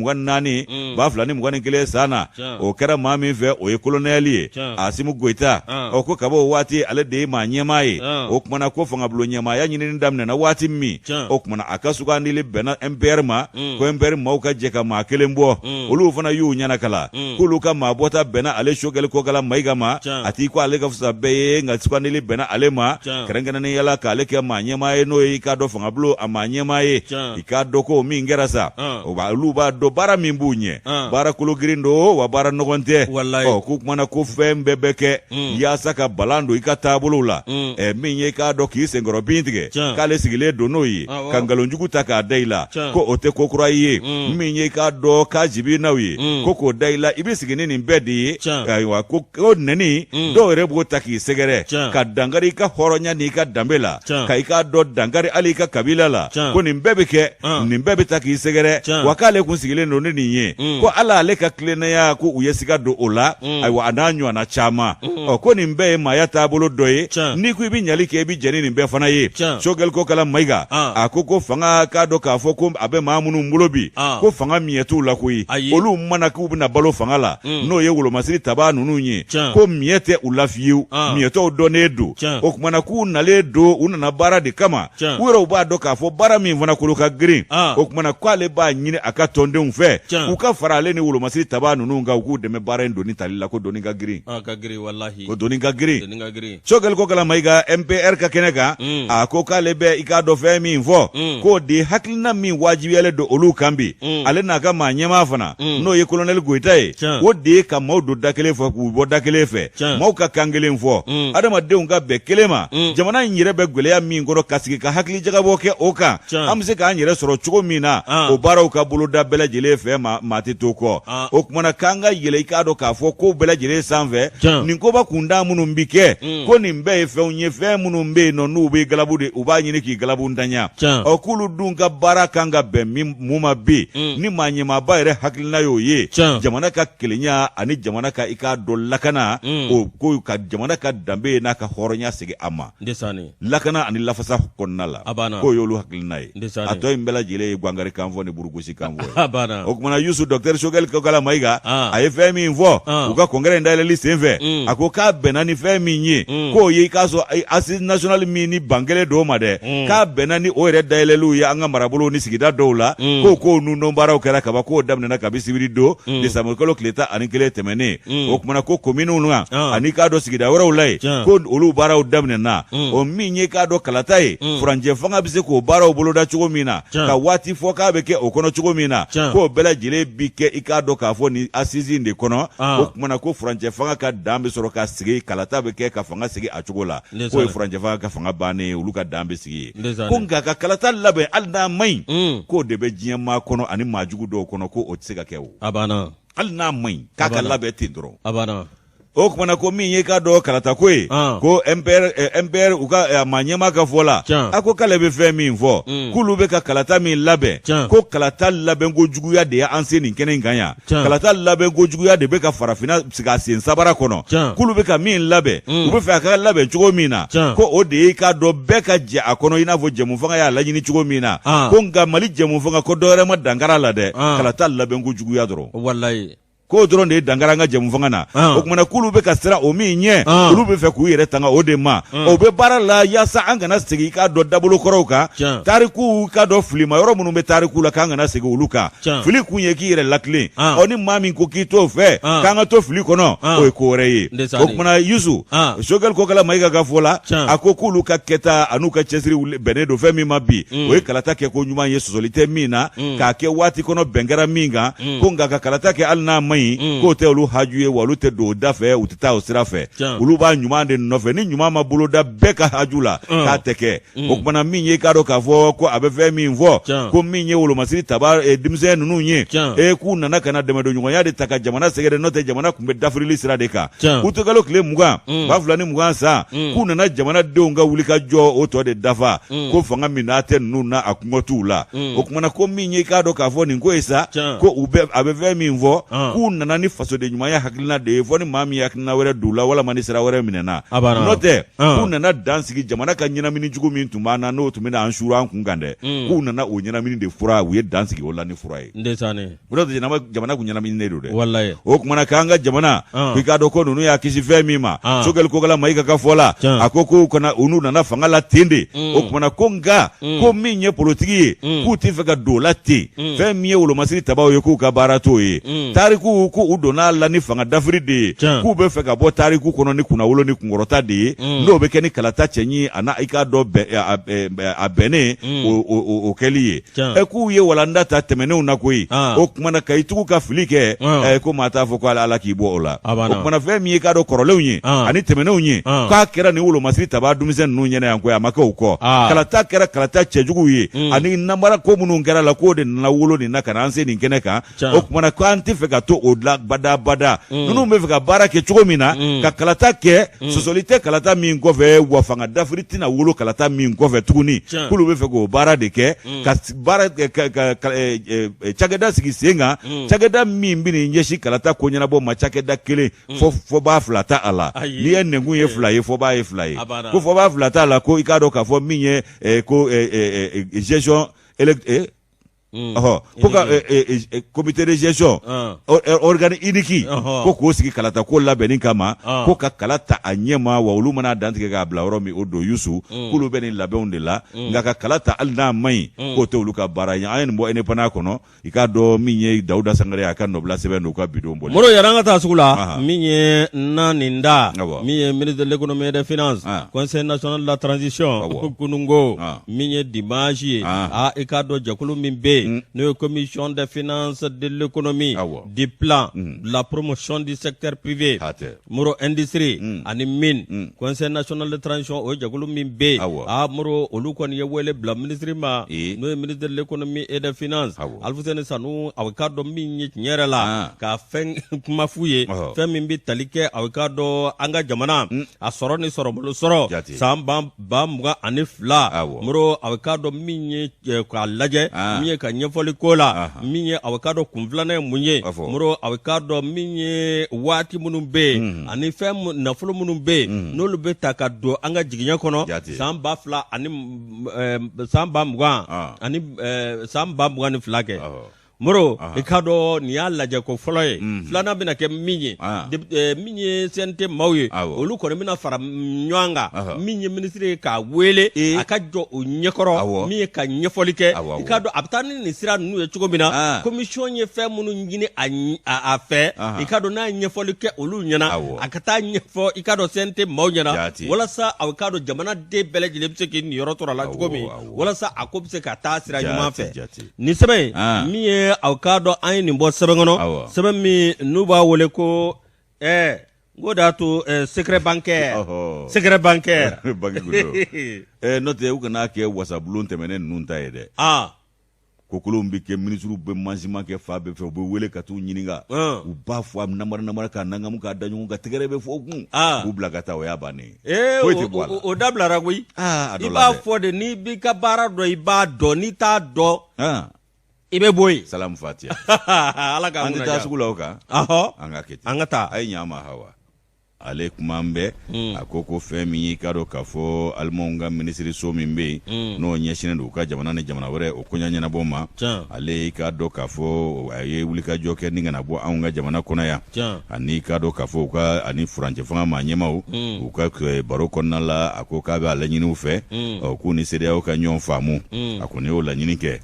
2021 san na o kɛra maa min fɛ o ye colonel ye Asimu Goita o ko kabo waati ale de ye maa ɲɛmaa ye o kumana ko fangabolo ɲɛmaaya ɲinini daminɛna waati min o kumana a ka sugandili bɛnna MPR ma ko MPR maaw ka jɛ ka maa kelen bɔ olu fana y'u ɲanakala k'olu ka maa bɔta bɛnna ale Choguel Kokala Mayiga ma a t'i ko ale ka fisa bɛɛ ye nka sugandili bɛnna ale ma kɛrɛnkɛrɛnnenya la k'ale kɛ maa ɲɛmaa ye n'o ye i k'a dɔn fangabolo a maa ɲɛmaa ye i k'a dɔn ko min kɛra sa olu b'a dɔn baara min b'u ɲɛ baara kologirin don wa baara nɔgɔn tɛ k'u kumana ko fɛn bɛɛ kɛ yaasa ka balan don i ka taabolow la min ye k'a dɔn k'i senkɔrɔ bin tigɛ k'ale sigilen don n'o ye ka nkalonjugu ta k'a da i la ko o tɛ ko kura i ye min ye k'a dɔn k'a jibi n'aw ye ko k'o da i la i bɛ sigi ni nin bɛɛ de ye ayiwa ko nɛni dɔw yɛrɛ b'o ta k'i sɛgɛrɛ ka dankari i ka hɔrɔnya n'i ka danbe la ka i k'a dɔn dankari hali i ka kabila la ko nin bɛɛ bɛ kɛ nin bɛɛ bɛ ta k'i sɛgɛrɛ wa k'ale kun sigilen don ni nin ye ko ala ale ka tilennenya ko u ye siga don o la ayiwa a n'a ɲɔgɔnna caman ko nin bɛɛ ye maaya taabolo dɔ ye n'i ko i bɛ ɲali kɛ i bɛ jɛn ni nin bɛɛ fana ye Choguel Kokala Mayiga a ko fanga k'a dɔn k'a fɔ ko a bɛ maa minnu bolo bi ko fanga miɲɛ t'u la koyi olu mana k'u bɛna balo fanga la n'o ye wolomasiri taba ninnu ye ko miɲɛ tɛ u la fiyewu miɲɛtɔw dɔnnen don o kumana k'u nalen don u nana baara de kama u yɛrɛw b'a dɔn k'a fɔ baara min fana kolo ka girin o kumana k'ale b'a ɲini a ka tɔndenw fɛ u ka fara ale ni wolomasiri taba ninnu kan u k'u dɛmɛ baara in doni tali la ko doni ka girin ko doni ka girin Choguel Kokala Mayiga MPR ka kɛnɛ kan a ko k'ale bɛ i k'a dɔn fɛn min fɔ k'o de hakilina min wajibiyalen don olu kan bi ale n'a ka maa ɲɛmaa fana n'o ye colonel Goita ye o de ye ka maaw don da kelen fɛ k'u bɔ da kelen fɛ maaw ka kan kelen fɔ adamadenw ka bɛn kelen ma jamana in yɛrɛ bɛ gwɛlɛya min kɔrɔ ka sigi ka hakili jagabɔ kɛ o kan an bɛ se k'an yɛrɛ sɔrɔ cogo min na o baaraw ka boloda bɛɛ lajɛlen fɛ maa tɛ to kɔ o kumana k'an ka yɛlɛ i k'a dɔn k'a fɔ ko bɛɛ lajɛlen sanfɛ nin koba kunda minnu bi kɛ ko nin bɛɛ ye fɛnw ye fɛn minnu bɛ yen nɔ n'u bɛ galabu de u b'a ɲini k'i galabu ntanya k'olu dun ka baara kan ka bɛn mun ma bɛ ni maa ɲɛmaaba yɛrɛ hakilina y'o ye jamana ka kelenya ani jamana ka i k'a dɔn lakana o ko ka jamana ka danbe n'a ka hɔrɔnya segin a ma lakana ani lafasa kɔnɔna la k'o y'olu hakilina ye a tɔ in bɛɛ lajɛlen ye gwangari kan fɔ ni burugosi kan fɔ o kumana Yusu docteur Sogɛli Kokala Mayiga a ye fɛn min fɔ u ka congrès in dayɛlɛli senfɛ a ko k'a bɛnna ni fɛn min ye k'o ye k'a sɔrɔ assise nationale min ni ban kelen d'o ma dɛ k'a bɛnna ni o yɛrɛ dayɛlɛliw ye an ka marabolow ni sigida dɔw la k'o nun baaraw kɛra kaban k'o daminɛna kabi sibiri don décembre kalo tile 11 tɛmɛnen o kumana ko kominiw na ani k'a dɔn sigida wɛrɛw la ye ko olu baaraw daminɛna o min ye k'a dɔn kalata ye furancɛ fanga bɛ se k'o baaraw boloda cogo min na ka waati fɔ k'a bɛ kɛ o kɔnɔ cogo min na k'o bɛɛ lajɛlen bi kɛ i k'a dɔn k'a fɔ ni assise in de kɔnɔ o kumana ko furancɛ fanga ka dan bɛ sɔrɔ ka sigi kalata bɛ kɛ ka fanga sigi a cogo la k'o ye furancɛ fanga ka fanga bannen olu ka dan bɛ sigi ye ko nka ka kalata labɛn hali n'a ma ɲi k'o de bɛ diɲɛ maa kɔnɔ ani maa jugu dɔw kɔnɔ ko o tɛ se ka kɛ o hali n'a ma ɲi k'a ka labɛn ten dɔrɔn o kumana ko min ye k'a dɔn kalata ko ye ko MPR u ka maa ɲɛmaa ka fɔ la a ko k'ale bɛ fɛn min fɔ k'olu bɛ ka kalata min labɛn ko kalata labɛn ko juguya de y'an se nin kɛnɛ in kan yan kalata labɛn ko juguya de bɛ ka farafinna sigi a sen sabara kɔnɔ k'olu bɛ ka min labɛn u bɛ fɛ a ka labɛn cogo min na ko o de ye k'a dɔn bɛɛ ka jɛ a kɔnɔ i n'a fɔ jɛmu fanga y'a laɲini cogo min na ko nka Mali jɛmu fanga ko dɔwɛrɛ ma dankara la dɛ kalata labɛn ko juguya dɔrɔn k'o dɔrɔn de ye dankara an ka jɛmu fanga na o kumana k'olu bɛ ka siran o min ɲɛ olu bɛ fɛ k'u yɛrɛ tanga o de ma o bɛ baara la yaasa an kana segin k'a dɔn dabolo kɔrɔw kan tarikuw k'a dɔn filima yɔrɔ minnu bɛ tariku la k'an kana segin olu kan fili kun ye k'i yɛrɛ lakilen ni maa min ko k'i t'o fɛ k'an ka to fili kɔnɔ o ye ko wɛrɛ ye o kumana Yusu Sogɛli Kokala Mayiga ka fɔ la a ko k'olu ka kɛta an'u ka cɛsiri bɛnnen don fɛn min ma bi o ye kalata kɛ ko ɲuman ye sɔsɔli tɛ min na k'a kɛ waati kɔnɔ bɛn kɛra min kan ko nka ka kalata kɛ hali n'a ma k'o tɛ olu haju ye wa olu tɛ don o da fɛ u tɛ taa o sira fɛ olu b'a ɲuman de nɔfɛ ni ɲuman ma boloda bɛɛ ka haju la k'a tɛ kɛ o kumana min ye k'a dɔn k'a fɔ ko a bɛ fɛn min fɔ ko min ye wolomasiri taba denmisɛn ninnu ye k'u nana ka na dɛmɛdonɲɔgɔnya de ta ka jamana sɛgɛrɛ n'o tɛ jamana kun bɛ dafirili sira de kan utukalo tile 20 2020 san k'u nana jamanadenw ka wuli ka jɔ o tɔ de dafa ko fanga min n'a tɛ ninnu na a kungɔ t'u la o kumana ko min ye k'a dɔn k'a fɔ nin ko ye sa ko a bɛ fɛn min fɔ k'u nana ni fasoden ɲumanya hakilina de ye fɔ ni maa min hakilina wɛrɛ d'u la walama ni sira wɛrɛ minɛna n'o tɛ k'u nana dan sigi jamana ka ɲɛnamini jugu min tun b'an na n'o tun bɛna an suru an kun kan dɛ k'u nana o ɲɛnamini de fura u ye dan sigi o la ni fura ye o de jamana kun ɲɛnaminen don dɛ o kumana k'an ka jamana k'i k'a dɔn ko ninnu y'a kisi fɛn min ma Sogɛli Kokala Mayiga ka fɔ la a ko k'u kana olu nana fanga la ten de o kumana ko nka ko min ye politiki ye k'u tɛ fɛ ka don o la ten fɛn min ye wolomasiri tabaw ye k'u ka baara t'o ye tariku ko u donna la ni fanga dafiri de ye k'u bɛ fɛ ka bɔ tariku kɔnɔ ni kunnawolo ni kunkɔrɔta de ye n'o bɛ kɛ ni kalata cɛɲi a n'a i k'a dɔn a bɛnnen o kɛli ye k'u ye walanda ta tɛmɛnenw na koyi o kumana ka i tugu ka fili kɛ ko maa t'a fɔ ko ala k'i bɔ o la o kumana fɛn min ye k'a dɔn kɔrɔlenw ye ani tɛmɛnenw ye k'a kɛra ni wolomasiri taba denmisɛn ninnu ɲɛna yan koyi a ma kɛ o kɔ kalata kɛra kalata cɛjugu ye ani namara ko minnu kɛra la k'o de nana wolo nin na ka na an se nin kɛnɛ kan o kumana k'an tɛ fɛ ka to o la bada ninnu bɛ fɛ ka baara kɛ cogo min na ka kalata kɛ sɔsɔli tɛ kalata min kɔfɛ wa fanga dafiri tɛna wolo kalata min kɔfɛ tuguni k'olu bɛ fɛ k'o baara de kɛ ka baara cakɛda sigi sen kan cakɛda min bɛ nin ɲɛsin kalata ko ɲɛnabɔ ma cakɛda kelen fɔ b'a fila ta a la n'i ye nɛnkun ye fila ye fɔ b'a ye fila ye ko fɔ b'a fila t'a la ko i k'a dɔn k'a fɔ min ye ko gestion ko ka comité de gestion organe unique ko k'o sigi kalata ko labɛnni kama ko ka kala ta a ɲɛma wa olu mana dantigɛ k'a bila yɔrɔ min o don Yusu k'olu bɛ nin labɛnw de la nka ka kala ta hali n'a ma ɲi k'o tɛ olu ka baara ye an ye nin bɔ indépendant kɔnɔ i k'a dɔn min ye Dawuda Sangare a ka nɔbila sɛbɛn n'u ka bidon boli Moro yɛrɛ an ka taa sugu la min ye Naninda min ye ministre de l'économie et des finances conseil national de la transition kunungo min ye dimanche ye i k'a dɔn jɛkulu min bɛ be no commission des finances de l'économie du plan de la promotion du secteur privé moro industrie ani mine conseil national de transition o jagulu min be moro olu kon ye wele bla ministre ma no ministre de l'économie et des finances alfusene sanu awkado min nyere la ka fen kuma fuye fen min bi talike awkado anga jamana a soro ni soro bolo soro samba bamga ani fla moro awkado min ka laje min ka nyefoli kola min awkado kumflana munye moro awkado min wati munum be ani fen nafulo munum be no lu be takado anga jiginya kono samba fla ani samba mwa ani samba mwa ni flake moro ikado ni ala jako foloye flana bina ke minye minye sente mauye olu kono mina fara nywanga minye ministre ka wele akajo nyekoro minye ka nyefolike ikado abtani ni sira nu echugo bina commission ye fe munu ngine a fe ikado na nyefolike olu nyana akata nyefo ikado sente maunyana wala sa awkado jamana de beleje lebseke ni yorotora la chugomi wala sa akobse ka ta sira nyuma fe ni sebe minye awkado ayni mbo sebengono seben mi nuba wole ko goda to secret bancaire secret bancaire bangi gudo note u kana ke wasabulun temene nunta ede kokolom bi ke ministru be manjima ke fa be fe be wele ka tu nyininga u ba fo am namara ka nanga mu ka danyu ga tigere be fo kun u blaga ta o ya bane o dabla ragui iba fo de ni bi ka bara do iba do ni ta do ibe boy salam fatia ala ka anga ta sugula oka anga kete anga ta ay nyama hawa alaikum ambe akoko femi kado kafo almonga ministry so mimbe no nyeshine do ka jamana ne jamana wore okunyanya na boma ale kado kafo aye wulika joke ninga na bo anga jamana kona ya ani kado kafo ka ani franje fanga manyema u ka baroko nala akoka ba lanyini ufe ku ni sede o ka nyon famu akone o lanyini ke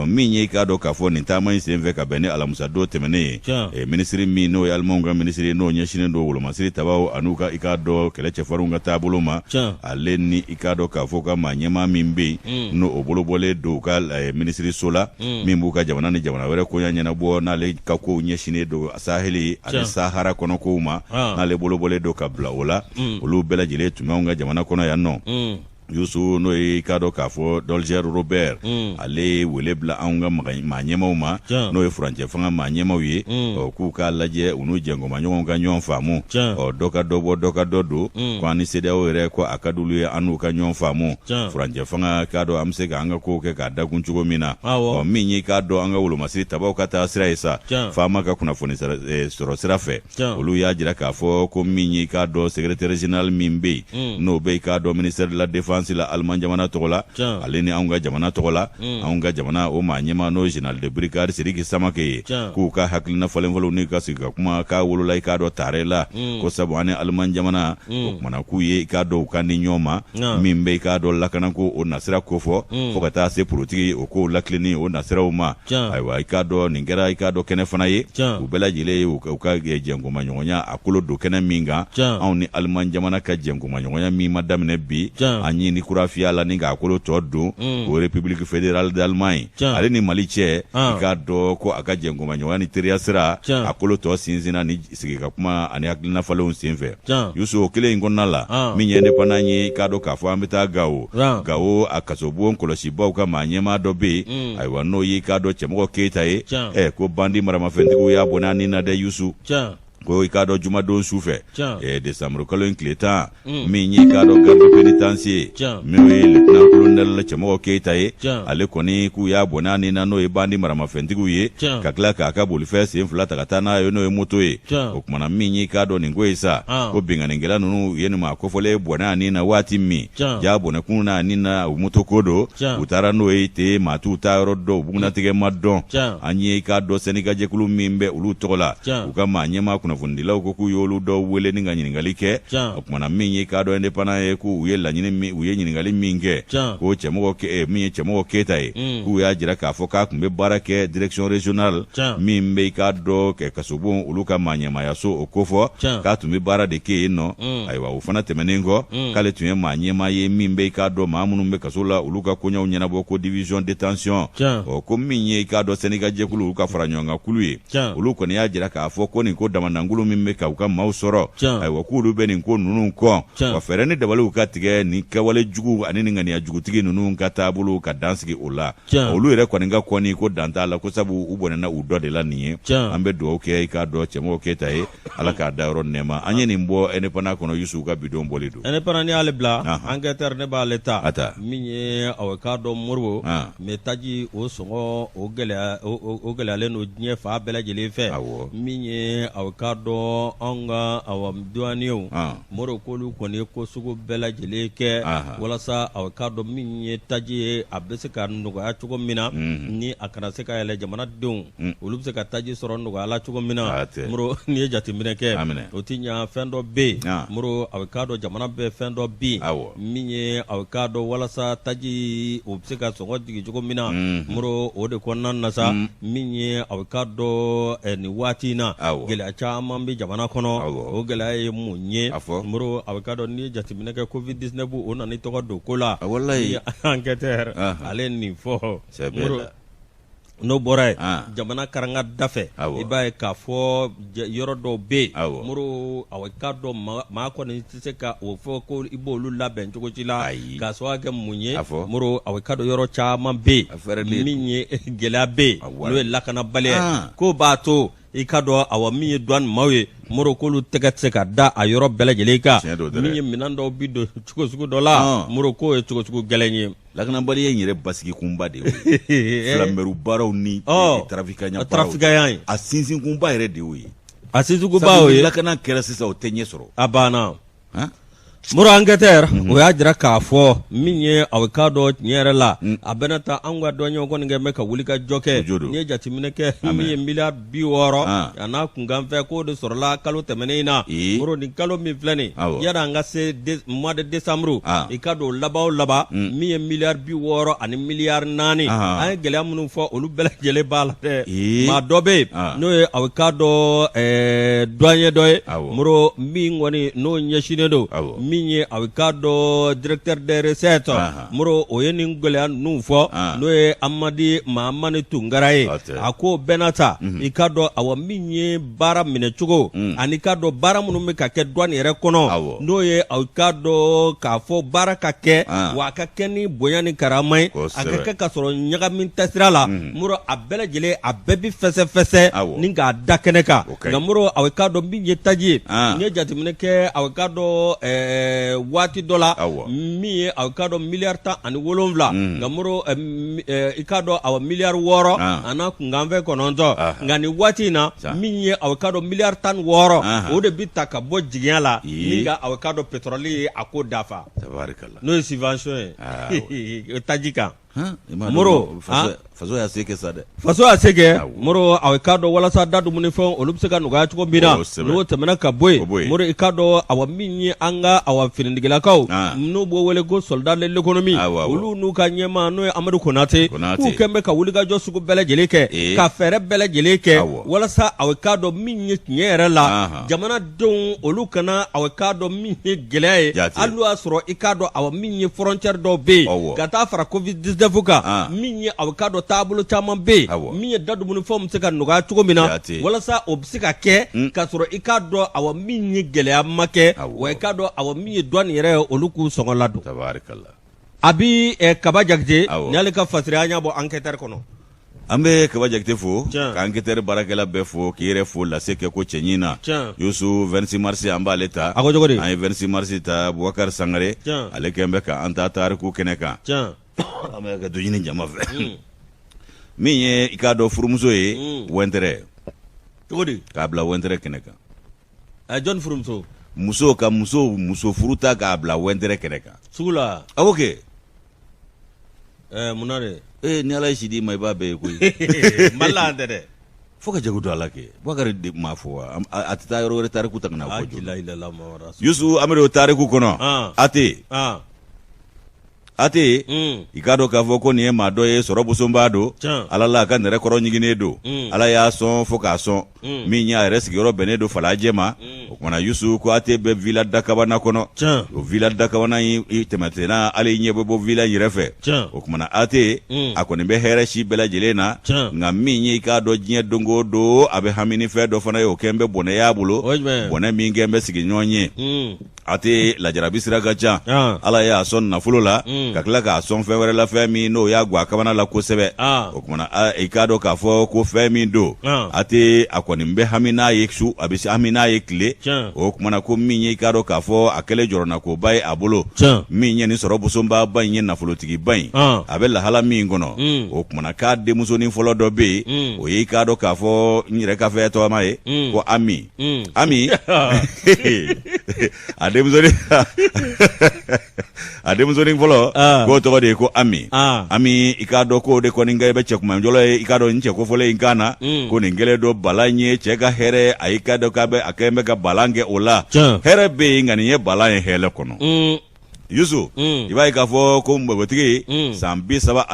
minye kado kafo ni tama nsemve ka bene alamusa do temene ministry mi no almonga ministry no nyeshine do wolo masiri taba anuka ikado keleche farunga tabuluma aleni ikado kafoka manyema mimbe no obolobole do ka ministry sola mimbuka jamana ni jamana were ko nyanya bo na le kako nyeshine do saheli ale sahara kono ko uma na le bolobole do ka blaola olu bela jile tumaunga jamana kono ya no yusu no ikado kafo Dolger Robert ale welebla anga manyema uma no franje fanga manyema wi ku ka laje unu jengo manyo nga nyon famu doka dobo doka dodo kwani sede o re ko akadulu anu ka nyon famu franje fanga kado amse ga anga ko ke ka dagunchugo mina minyi kado anga wulu masiri taba ka ta asira isa fama ka kuna foni soro sirafe olu ya jira kafo ko minyi kado secrétaire général mimbe no be kado ministère de la défense la Allemand jamana togola aleni aunga jamana togola aunga jamana o manyema no général de brigade Siriki Samake ku ka haklina falen falo ni ka sika kuma ka wolo lai ka do tarela ko sabu ane Allemand jamana mana ku ye ka do kan nyoma mimbe ka do lakana ko o nasira ko fo kata se politique o ko laklini o nasira o ma aywa ka do ningera ka do kene fana ye u bela jile o ka jengo manyonya akulo do kene minga awni Allemand jamana ka jengo manyonya mi madame bi anyi ni kurafia la ninga akolo todo o République fédérale d'Allemagne ale ni Mali che ka do ko aka jengo manyowani teriasira akolo to sinzina ni sigika kuma ani aklina falo sinve yusu okele ngonna la minyende pananyi ka do ka fo ambita gawo akasobu nkoloshi ba ka manyema dobe aiwa no yi ka do chemoko keita ko bandi mara mafendi ko ya bonani na de yusu ko ikado juma don sufe décembre kalo clétan minyi kado garde pénitentiaire mi lieutenant colonel chemo keita ale koni ku ya bonani na no ibandi marama fentigu ye kakla ka boli fes inflata katana yo no moto okumana minyi kado ningoisa ko bingana ngela nunu yenu makofole bonani na wati mi ja bona kuna nina moto kodo utara no ite matu taro do bugna tige madon anyi kado senika jekulu mimbe ulu tola ukama nyema fundila ko yolu do wele ninga nyingalike okumana minyi ka do ende pana ku uye la nyini mi uye nyingali minge ko cɛmɔgɔ min ye cɛmɔgɔ Keyita ye k'u y'a jira k'a fɔ k'a tun bɛ baara kɛ direction régionale min bɛ k'a dɔ kɛ kasobon olu ka maaɲɛmayaso o ko fɔ k'a tun bɛ baara de kɛ yen nɔ ayiwa o fana tɛmɛnen kɔ k'ale tun ye maa ɲɛmaa ye min bɛ k'a dɔn maa minnu bɛ kaso la olu ka koɲɛw ɲɛnabɔ ko division détention ko min ye k'a dɔn sɛnɛga jɛkulu olu ka fara ɲɔgɔn kan kulu ye olu kɔni y'a jira k'a fɔ ko nin ko damandankulu min bɛ ka u ka maaw sɔrɔ ayiwa k'olu bɛ nin ko ninnu kɔ wa fɛɛrɛ ni dabaliw ka tigɛ nin kɛwale jugu ani nin ŋaniya jugutigi ninnu ka taabolo ka dansigi o la olu yɛrɛ kɔni ka kɔni ko dan t'a la ko sabu u bɔnɛna u dɔ de la nin ye an bɛ dugawu kɛ i k'a dɔn cɛmɔgɔ Keyita ye ala k'a da yɔrɔ nɛɛma an ye nin bɔ indépendant kɔnɔ Yusu ka bidon bɔlen don indépendant ni y'ale bila enquêteur ne b'ale ta min ye aw k'a dɔn Moribo mais taji o sɔngɔ o gɛlɛyalen don diɲɛ fa bɛɛ lajɛlen fɛ min ye aw k'a dɔn an ka aw douaniers Moribo k'olu kɔni ye ko sugu bɛɛ lajɛlen kɛ walasa aw k'a dɔn min ye taji ye a bɛ se ka nɔgɔya cogo min na ni a kana se ka yɛlɛ jamanadenw olu bɛ se ka taji sɔrɔ nɔgɔya la cogo min na Moribo n'i ye jateminɛ kɛ o ti ɲa fɛn dɔ bɛ yen Moribo a bɛ k'a dɔn jamana bɛɛ fɛn dɔ bi min ye a bɛ k'a dɔn walasa taji o bɛ se ka sɔngɔ jigin cogo min na Moribo o de kɔnɔna na sa min ye a bɛ k'a dɔn nin waati in na gɛlɛya caman bɛ jamana kɔnɔ o gɛlɛya ye mun ye Moribo a bɛ k'a dɔn n'i ye jateminɛ kɛ Covid-19 o nana tɔgɔ don ko la enquêteur ale nin fɔ n'o bɔra ye jamana karanga dafɛ i b'a ye k'a fɔ yɔrɔ dɔw bɛ yen Moribo a k'a dɔn maa kɔni tɛ se ka o fɔ ko i b'olu labɛn cogo ci la k'a sɔrɔ kɛ mun ye Moribo a k'a dɔn yɔrɔ caman bɛ yen min ye gɛlɛya bɛ yen n'o ye lakanabaliya ko b'a to i ka dɔn awa min ye douane maaw ye Moribo k'olu tɛgɛ tɛ se ka da a yɔrɔ bɛɛ lajɛlen kan min ye minɛn dɔw bi don cogo sugu dɔ la Moribo k'o ye cogo sugu gɛlɛn ye lakanabaliya in yɛrɛ basigi kunba de ye filanbɛru baaraw ni trafiquant ye a sinsin kunba yɛrɛ de y'o ye a sinsin kunba y'o ye lakana kɛra sisan o tɛ ɲɛ sɔrɔ a banna Moribo enquêteur o y'a jira k'a fɔ min ye a k'a dɔn tiɲɛ yɛrɛ la a bɛna taa an ka dɔnɲɛw kɔni kɛ bɛ ka wuli ka jɔ kɛ n'i ye jateminɛ kɛ min ye miliyari 60 a n'a kunkanfɛ k'o de sɔrɔla kalo tɛmɛnen in na Moribo nin kalo min filɛ nin yanni an ka se mois de décembre i ka don laban o laban min ye miliyari 60 ani miliyari 4 an ye gɛlɛya minnu fɔ olu bɛɛ lajɛlen b'a la dɛ maa dɔ bɛ yen n'o ye a k'a dɔn douanier dɔ ye Moribo min kɔni n'o ɲɛsinnen don min ye a k'a dɔn directeur des recettes Moribo o ye nin gɛlɛya ninnu fɔ n'o ye Amadi Mahamani Tunkara ye a ko bɛɛ n'a ta i k'a dɔn awa min ye baara minɛ cogo ani k'a dɔn baara minnu bɛ ka kɛ douane yɛrɛ kɔnɔ n'o ye a k'a dɔn k'a fɔ baara ka kɛ wa a ka kɛ ni bonya ni karama ye a ka kɛ ka sɔrɔ ɲagami tɛ sira la Moribo a bɛɛ lajɛlen a bɛɛ bi fɛsɛ ni k'a da kɛnɛ kan nka Moribo a k'a dɔn min ye taji ye n'i ye jateminɛ kɛ a k'a dɔn waati dɔ la min ye a k'a dɔn miliyari 17 nka Moribo i k'a dɔn awa miliyari 6 a n'a kunkanfɛ 9 nka nin waati in na min ye a k'a dɔn miliyari 16 o de bi ta ka bɔ jiginya la ni ka a k'a dɔn pétrole ye a ko dafa n'o ye subvention ye taji kan Moribo faso y'a se kɛ sa dɛ faso y'a se kɛ Moribo a k'a dɔn walasa da dumuni fɛnw olu bɛ se ka nɔgɔya cogo min na n'o tɛmɛna ka bɔ yen Moribo i k'a dɔn awa min ye an ka awa finitigilakaw n'u b'o wele ko soldat de l'économie olu n'u ka ɲɛmaa n'o ye Amadu Konate k'u kɛn bɛ ka wulikajɔ sugu bɛɛ lajɛlen kɛ ka fɛɛrɛ bɛɛ lajɛlen kɛ walasa a k'a dɔn min ye tiɲɛ yɛrɛ la jamanadenw olu kana a k'a dɔn min ye gɛlɛya ye hali n'o y'a sɔrɔ i k'a dɔn awa min ye frontière dɔw bɛ yen ka taa fara Covid-19 kan min ye a k'a dɔn taabolo caman bɛ yen min ye da dumunifɛnw bɛ se ka nɔgɔya cogo min na walasa o bɛ se ka kɛ ka sɔrɔ i k'a dɔn awa min ye gɛlɛya ma kɛ wa i k'a dɔn awa min ye douane yɛrɛ ye olu k'u sɔngɔ ladon a bi Kaba Jakite ni ale ka fasiriya an y'a bɔ enquêteur kɔnɔ an bɛ Kaba Jakite fo ka enquêteur baarakɛla bɛɛ fo k'i yɛrɛ fo lase kɛ ko cɛɲi na Yusu 26 mars an b'ale ta a ko cogo di an ye 26 mars ta Bubakari Sangare ale kɛn bɛ ka an ta tariku kɛnɛ kan an bɛ ka don ɲini jama fɛ min ye i k'a dɔn furumuso ye wɛntɛrɛ cogo di k'a bila wɛntɛrɛ kɛnɛ kan jɔnni furumuso muso ka muso furu ta k'a bila wɛntɛrɛ kɛnɛ kan sugu la awo kɛ munna de ni ala ye si di ma i b'a bɛɛ ye koyi Mali la an tɛ dɛ fo ka jago don ala kɛ Bubakari de m'a fɔ wa a tɛ taa yɔrɔ wɛrɛ tariku ta ka na fɔ jɔ Yusu an bɛ don tariku kɔnɔ ate ikado ka fɔ ko nin ye maa dɔ ye sɔrɔ busonba don ala la ka nɛrɛ kɔrɔ ɲiginen don ala y'a sɔn fo k'a sɔn min y'a yɛrɛ sigiyɔrɔ bɛnnen don falajɛ ma o kumana Yusu ko ate bɛ villa dakabana kɔnɔ o villa dakabana in tɛmɛtɛna ale ɲɛ bɛ bɔ villa yɛrɛ fɛ o kumana ate a kɔni bɛ hɛrɛ si bɛɛ lajɛlen na nka min ye i k'a dɔn diɲɛ don o don a bɛ hami ni fɛn dɔ fana ye o kɛn bɛ bɔnɛ bolo bɔnɛ min kɛn bɛ sigi ɲɔgɔn ye ate lajarabi sira ka ca ala y'a sɔn nafolo la ka tila k'a sɔn fɛn wɛrɛ la fɛn min n'o y'a gwa kabana la kosɛbɛ o kumana i k'a dɔn k'a fɔ ko fɛn min don ate a kɔni bɛ hami n'a ye su a bɛ hami n'a ye tile o kumana ko min ye i k'a dɔn k'a fɔ a kɛlen jɔrɔna ko ba ye a bolo min ye nin sɔrɔ busonba ba in ye nafolotigiba in a bɛ lahala min kɔnɔ o kumana k'a denmusonin fɔlɔ dɔ bɛ yen o ye i k'a dɔn k'a fɔ n yɛrɛ ka fɛn tɔgɔma ye ko Ami a denmusonin fɔlɔ k'o tɔgɔ de ye ko Ami i k'a dɔn k'o de kɔni i bɛ cɛkumanjɔlɔ ye i k'a dɔn nin cɛ kofɔlen in kan na ko nin kɛlen don balan ye cɛ ka hɛrɛ a y'i k'a dɔn a kɛlen bɛ ka balan kɛ o la hɛrɛ bɛ yen nka nin ye balan ye hɛrɛ kɔnɔ Yusu i b'a ye k'a fɔ ko npogotigi san 35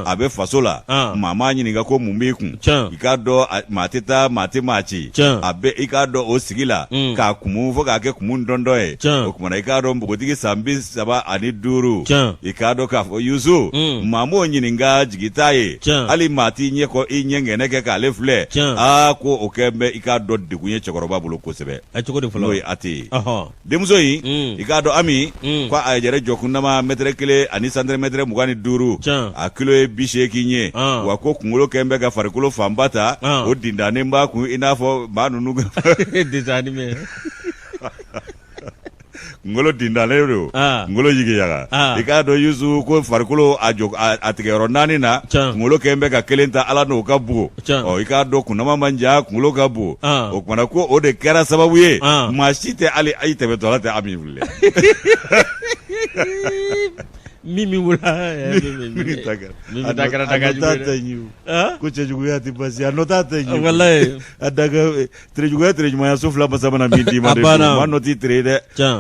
a bɛ faso la maa m'a ɲininka ko mun b'i kun i k'a dɔn maa tɛ taa maa tɛ maa ci a bɛ i k'a dɔn o sigi la k'a kumu fo k'a kɛ kumu dɔndɔ ye o kumana i k'a dɔn npogotigi san 35 i k'a dɔn k'a fɔ Yusu maa m'o ɲininka jigi t'a ye hali maa t'i ɲɛ kɔ i ɲɛ ŋɛnɛ kɛ k'ale filɛ ko o kɛn bɛ i k'a dɔn degun ye cɛkɔrɔba bolo kosɛbɛ n'o ye ate ye denmuso in i k'a dɔn Ami ko a yɛrɛ jɔ kundama mètre 1 ani santimètre 25 a kilo ye 80 ye wa ko kunkolo kɛn bɛ ka farikolo fanba ta o dindanen b'a kun i n'a fɔ maa ninnu ngolo dindalen do ngolo yigiyaga i k'a dɔn Yusu ko farikolo a tigɛyɔrɔ 4 na kunkolo kɛn bɛ ka 1 ta ala n'o ka bugo i k'a dɔn kunnama man ja kunkolo ka bugo o kumana ko o de kɛra sababu ye maa si tɛ hali ayi tɛmɛtɔla tɛ Ami wuli Mimi wula Mimi ko cɛjuguya tɛ basi a nɔ t'a tɛ ɲi wallahi a daga tere ɲumanya so fila masa mana min d'i ma de ma nɔ t'i tere dɛ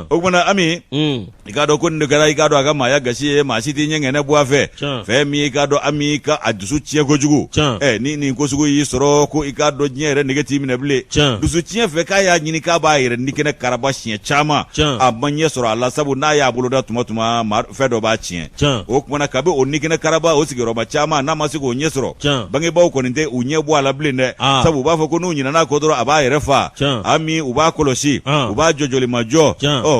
o kumana Ami i k'a dɔn ko nin de kɛra i k'a dɔn a ka maaya gasi ye maa si t'i ɲɛ ŋɛnɛ bɔ a fɛ fɛn min i k'a dɔn Ami ka a dusu tiɲɛ kojugu ni nin ko sugu y'i sɔrɔ ko i k'a dɔn diɲɛ yɛrɛ nege t'i minɛ bilen dusu tiɲɛ fɛ k'a y'a ɲini k'a b'a yɛrɛ nikɛnɛ karaba siɲɛ caman a ma ɲɛ sɔrɔ a la sabu n'a y'a boloda tuma fɛn dɔ b'a tiɲɛ o kumana kabi o nikɛnɛ karaba o sigiyɔrɔma caman n'a ma se k'o ɲɛ sɔrɔ bangebaaw kɔni tɛ u ɲɛ bɔ a la bilen dɛ sabu u b'a fɔ ko n'u ɲinɛna ko dɔrɔn a b'a yɛrɛ fa Ami u b'a kɔlɔsi u b'a jɔjɔlimajɔ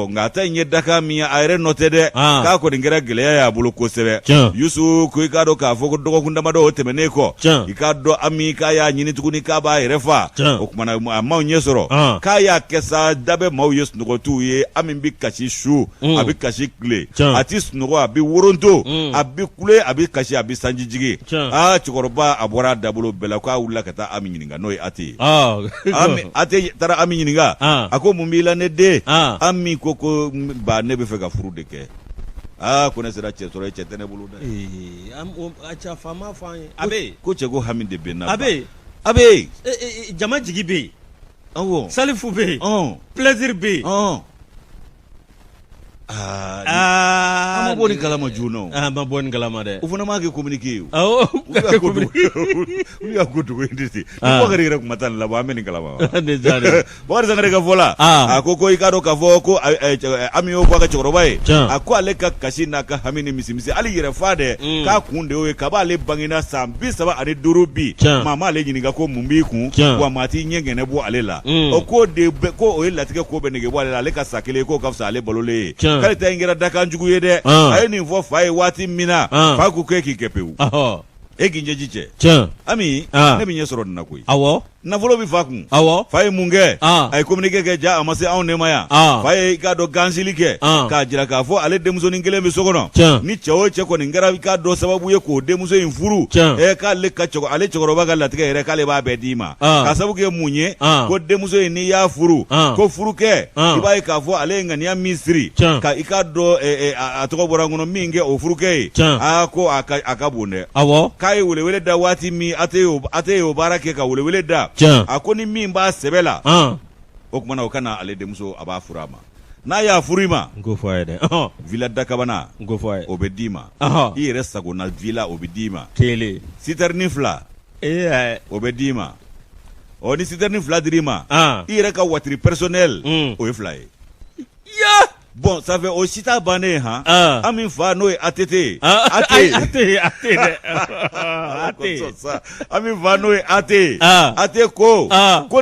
nka a ta in ye dakan min ye a yɛrɛ nɔ tɛ dɛ k'a kɔni kɛra gɛlɛya y'a bolo kosɛbɛ Yusu ko i k'a dɔn k'a fɔ ko dɔgɔkun damadɔ o tɛmɛnen kɔ i k'a dɔn Ami k'a y'a ɲini tuguni k'a b'a yɛrɛ fa o kumana a m'aw ɲɛ sɔrɔ k'a y'a kɛ sa da bɛ maaw ye sunɔgɔtiw ye Ami bɛ kasi su a bɛ kasi tile a ti sunɔgɔ a bɛ woronto a bɛ kule a bɛ kasi a bɛ sanji jigi cɛkɔrɔba a bɔra a dabolo bɛɛ la k'a wulila ka taa Ami ɲininka n'o ye ate ye ate taara Ami ɲininka a ko mun b'i la ne den Ami ko ba ne bɛ fɛ ka furu de kɛ ko ne sera cɛ sɔrɔ cɛ tɛ ne bolo dɛ a cɛ faama fɔ an ye a bɛ ko cɛ ko hami de bɛ n na a bɛ jama jigi bɛ yen salifu bɛ yen plaisir bɛ yen an ma bɔ ni kalama joona an ma bɔ ni kalama dɛ o fana m'a kɛ communiqué ye o y'a ko dogo in de ten Bakari yɛrɛ kuma taa ni laban an bɛ nin kalama Bakari Sangare ka fɔ la a ko i k'a dɔn k'a fɔ ko Ami y'o fɔ a ka cɛkɔrɔba ye a ko ale ka kasi n'a ka hami ni misimisi hali yɛrɛ fa dɛ k'a kun de y'o ye kab'ale bangena san 35 bi maa m'ale ɲininka ko mun b'i kun wa maa t'i ɲɛ ŋɛnɛ bɔ ale la ko o ye latigɛ ko bɛ nege bɔ ale la ale ka sa kelen k'o ka fisa ale balolen ye k'ale ta in kɛra dakan jugu ye dɛ a ye nin fɔ fa ye waati min na fa ko k'e k'i kɛ pewu e k'i ɲɛji cɛ Ami ne bɛ ɲɛ sɔrɔ nin na koyi nafolo bɛ fa kun fa ye mun kɛ a ye communiqué kɛ ja a ma se anw de ma yan fa ye i k'a dɔn gansili kɛ k'a jira k'a fɔ ale denmusonin kelen bɛ so kɔnɔ ni cɛ o cɛ kɔni kɛra i k'a dɔn sababu ye k'o denmuso in furu k'ale cɛkɔrɔba ka latigɛ yɛrɛ k'ale b'a bɛɛ d'i ma k'a sababu kɛ mun ye ko denmuso in n'i y'a furu ko furu kɛ i b'a ye k'a fɔ ale ye ŋaniya min siri ka i k'a dɔn a tɔgɔ bɔra n kɔnɔ min kɛ o furu kɛ ye ko a ka bon dɛ k'a ye welewele da waati min ate y'o baara kɛ ka welewele da a ko ni min b'a sɛbɛ la o kumana o kana ale denmuso a b'a furu a ma n'a y'a furu i ma ngo fɔ a ye dɛ villa dakabana ngo fɔ a ye o bɛ d'i ma i yɛrɛ sagona villa o bɛ d'i ma kelen citerne 2 o bɛ d'i ma ni citerne 2 dir'i ma i yɛrɛ ka voiture personnel o ye 2 ye bon ça fait o sita bannen han an min fa n'o ye ATT an min fa n'o ye AT ko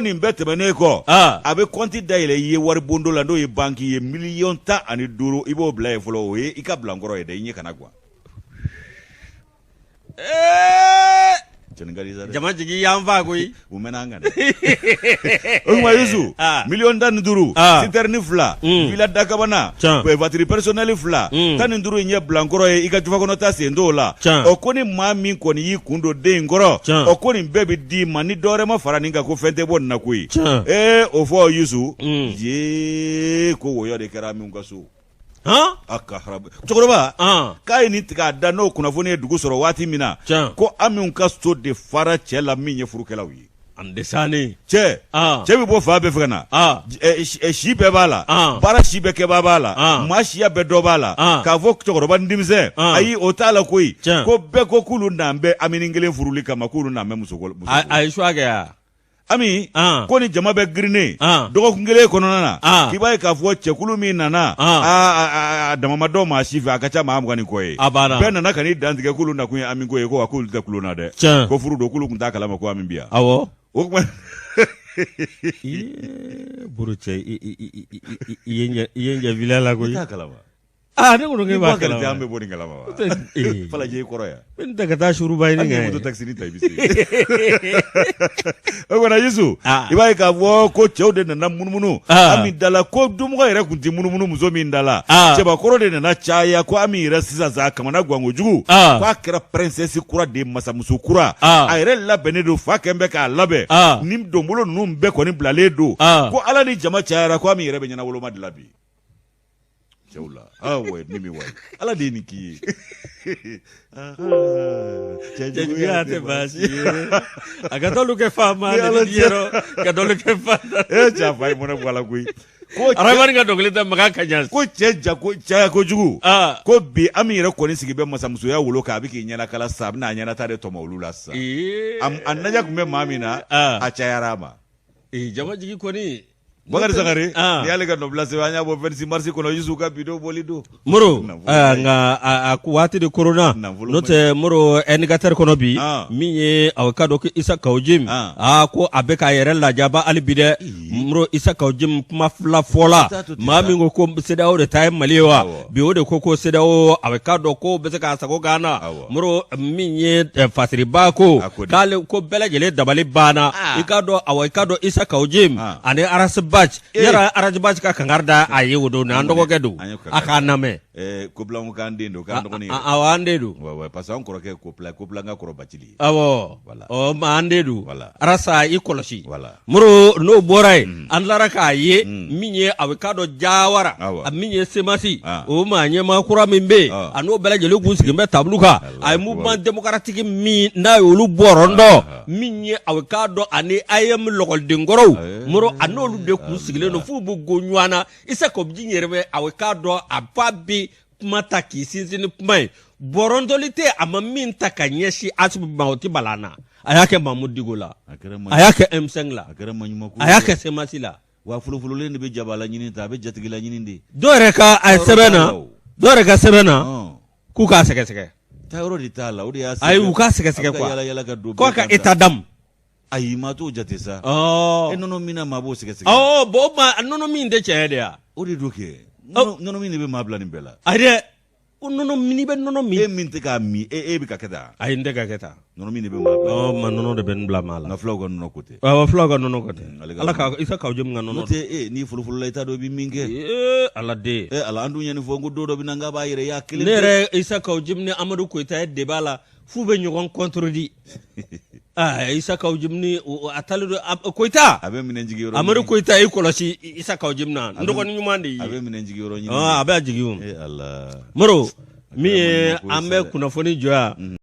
nin bɛɛ tɛmɛnen kɔ a bɛ compte dayɛlɛ i ye wari bondo la n'o ye banque ye 15 i b'o bila ye fɔlɔ o ye i ka bila n kɔrɔ ye dɛ i ɲɛ kana quoi jama jigi yan fa koyi u mɛna an kan dɛ o kuma Yusu 15 citerne 2 villa dakabana voiture personnel 2 15 in ɲɛ bila n kɔrɔ ye i ka jufa kɔnɔ ta sen t'o la o ko ni maa min kɔni y'i kun don den in kɔrɔ o ko nin bɛɛ bɛ d'i ma ni dɔwɛrɛ ma fara nin kan ko fɛn tɛ bɔ nin na koyi o fɔ Yusu yee ko wɔyɔ de kɛra min ka so cɛkɔrɔba k'a ye nin tigɛ a da n'o kunnafoni ye dugu sɔrɔ waati min na ko an min ka so de fara cɛ la min ye furukɛlaw ye an desanen cɛ bɛ bɔ fa bɛɛ fɛ ka na si bɛɛ b'a la baara si bɛɛ kɛbaa b'a la maa siya bɛɛ dɔ b'a la k'a fɔ cɛkɔrɔba ni denmisɛn ayi o t'a la koyi ko bɛɛ ko k'olu n'an bɛ Amini kelen furuli kama k'olu n'an bɛ muso a ye suwa kɛ ya Ami ko ni jama bɛ girinnen dɔgɔkun kelen kɔnɔna na k'i b'a ye k'a fɔ cɛkulu min nana a dama dɔ maa si fɛ a ka ca maa 20 ni kɔ ye bɛɛ nana ka n'i dantigɛ k'olu nakun ye Ami ko ye ko wa k'olu tɛ kulo na dɛ ko furu don k'olu tun t'a kalama ko Ami bi yan awɔ o kuma buru cɛ i ye ɲɛ villa la koyi i t'a kalama ne ko k'e b'a kalama an bɛ bɔ nin kalama wa Falaje i kɔrɔ yan n tɛ ka taa suruba ye ni moto taxi ta i bɛ se o kumana Yusu i b'a ye k'a fɔ ko cɛw de nana munumunu Ami dala ko dumɔgɔ yɛrɛ tun tɛ munumunu muso min dala cɛbakɔrɔ de nana caya ko Ami yɛrɛ sisan sa a kamana gan kojugu ko a kɛra princesse kura de masamuso kura a yɛrɛ labɛnnen don fa kɛn bɛ k'a labɛn ni donbolo ninnu bɛɛ kɔni bilalen don ko Ala ni jama cayara ko Ami yɛrɛ bɛ ɲɛna woloma de la bi cɛw la ouais ni mi wayi Ala de ye nin k'i ye cɛjuguya tɛ baasi ye a ka dɔlu kɛ faama de bi yɔrɔ ka dɔlu kɛ faama cɛ a fa ye mɔnɛ bɔ a la koyi ko Aramani ka dɔnkili tɛ makan ka ɲa ko cɛ caya kojugu ko bi Ami yɛrɛ kɔni sigi bɛ masamusoya wolo kan a bɛ k'i ɲɛnakala sa a bɛ n'a ɲɛnata de tɔmɔ olu la sisan a naja tun bɛ maa min na a cayara a ma jama jigi kɔni Bakari Sakari ni y'ale ka nɔbila sɛbɛn an y'a bɔ 26 mars kɔnɔ Yusu ka bidon bɔli don Moro nka a waati de korona n'o tɛ Moro indicateur kɔnɔ bi min ye a ka dɔn ko Isa Kawujim ko a bɛ k'a yɛrɛ lajaba hali bi dɛ Moro Isa Kawujim kuma fila fɔla maa min ko CEDEAO de ta ye Mali ye wa bi o de ko CEDEAO a bɛ k'a dɔn ko bɛ se k'a sago k'an na Moro min ye fasiriba ko k'ale ko bɛɛ lajɛlen dabali banna i k'a dɔn Isa Kawujim ani RS Batch yara RS Batch ka kangari da a ye o don an dɔgɔkɛ don a k'a namɛn kobilanw k'an den don k'an dɔgɔnin ye awɔ an den don parce que an kɔrɔkɛ kobilan ka kɔrɔ Bacili awɔ an den don Arasa i kɔlɔsi Moro n'o bɔra yen an tilara k'a ye min ye a bɛ k'a dɔn Jawara a min ye Semasi o maa ɲɛmaa kura min bɛ yen a n'o bɛɛ lajɛlen kun sigilen bɛ tableau kan a ye mouvement démocratique min n'a ye olu bɔrɔ dɔn min ye a bɛ k'a dɔn ani IM lɔgɔlidenkɔrɔw Moro a n'olu de kun sigilen don f'u bɛ go ɲɔgɔn na Isa Kawujim yɛrɛ bɛ a bɛ k'a dɔn a ba bi kuma ta k'i sinsin ni kuma ye bɔrɔntɔli tɛ a ma min ta ka ɲɛsin Asumu ma o tɛ Bala na a y'a kɛ Mamudu Diko la a y'a kɛ M5 la a y'a kɛ Semasi la wa fɔlɔfɔlɔlen de bɛ jabala ɲini ta a bɛ jatigila ɲini de dɔw yɛrɛ ka sɛbɛn na k'u k'a sɛgɛsɛgɛ taa yɔrɔ de t'a la o de y'a ayi u k'a sɛgɛsɛgɛ quoi k'a ka état d'âme ayi ma t'o jate sa e nɔnɔ min na maa b'o sɛgɛsɛgɛ bon nɔnɔ min tɛ tiɲɛ de ya o de do kɛ nɔnɔ min de bɛ maa bila nin bɛɛ la ayi dɛ ko nɔnɔ min bɛ nɔnɔ min e min tɛ k'a min e bɛ ka kɛ tan ayi n tɛ ka kɛ tan nɔnɔ min de bɛ maa bila ma nɔnɔ de bɛ n bila maa la nka fulaw ka nɔnɔ ko tɛ fulaw ka nɔnɔ ko tɛ Ala ka Isa Kawujim ka nɔnɔ n'o tɛ n'i fɔlɔfɔlɔ i t'a dɔn i bɛ min kɛ Ala den Ala an dun ye nin fɔ n ko don dɔ bɛ na n k'a b'a yɛrɛ y'a kelen ne yɛrɛ Isa Kawujim ni Amadu Koyita ye débat la f'u bɛ ɲɔgɔn contredit Isa Kawujim ni a talen don Koyita a bɛ minɛ jigi yɔrɔ Amadu Koyita i kɔlɔsi Isa Kawujim na n dɔgɔnin ɲuman de ye a bɛ minɛ jigi yɔrɔ ɲini a bɛ jigi o Moro min ye an bɛ kunnafoni jɔ yan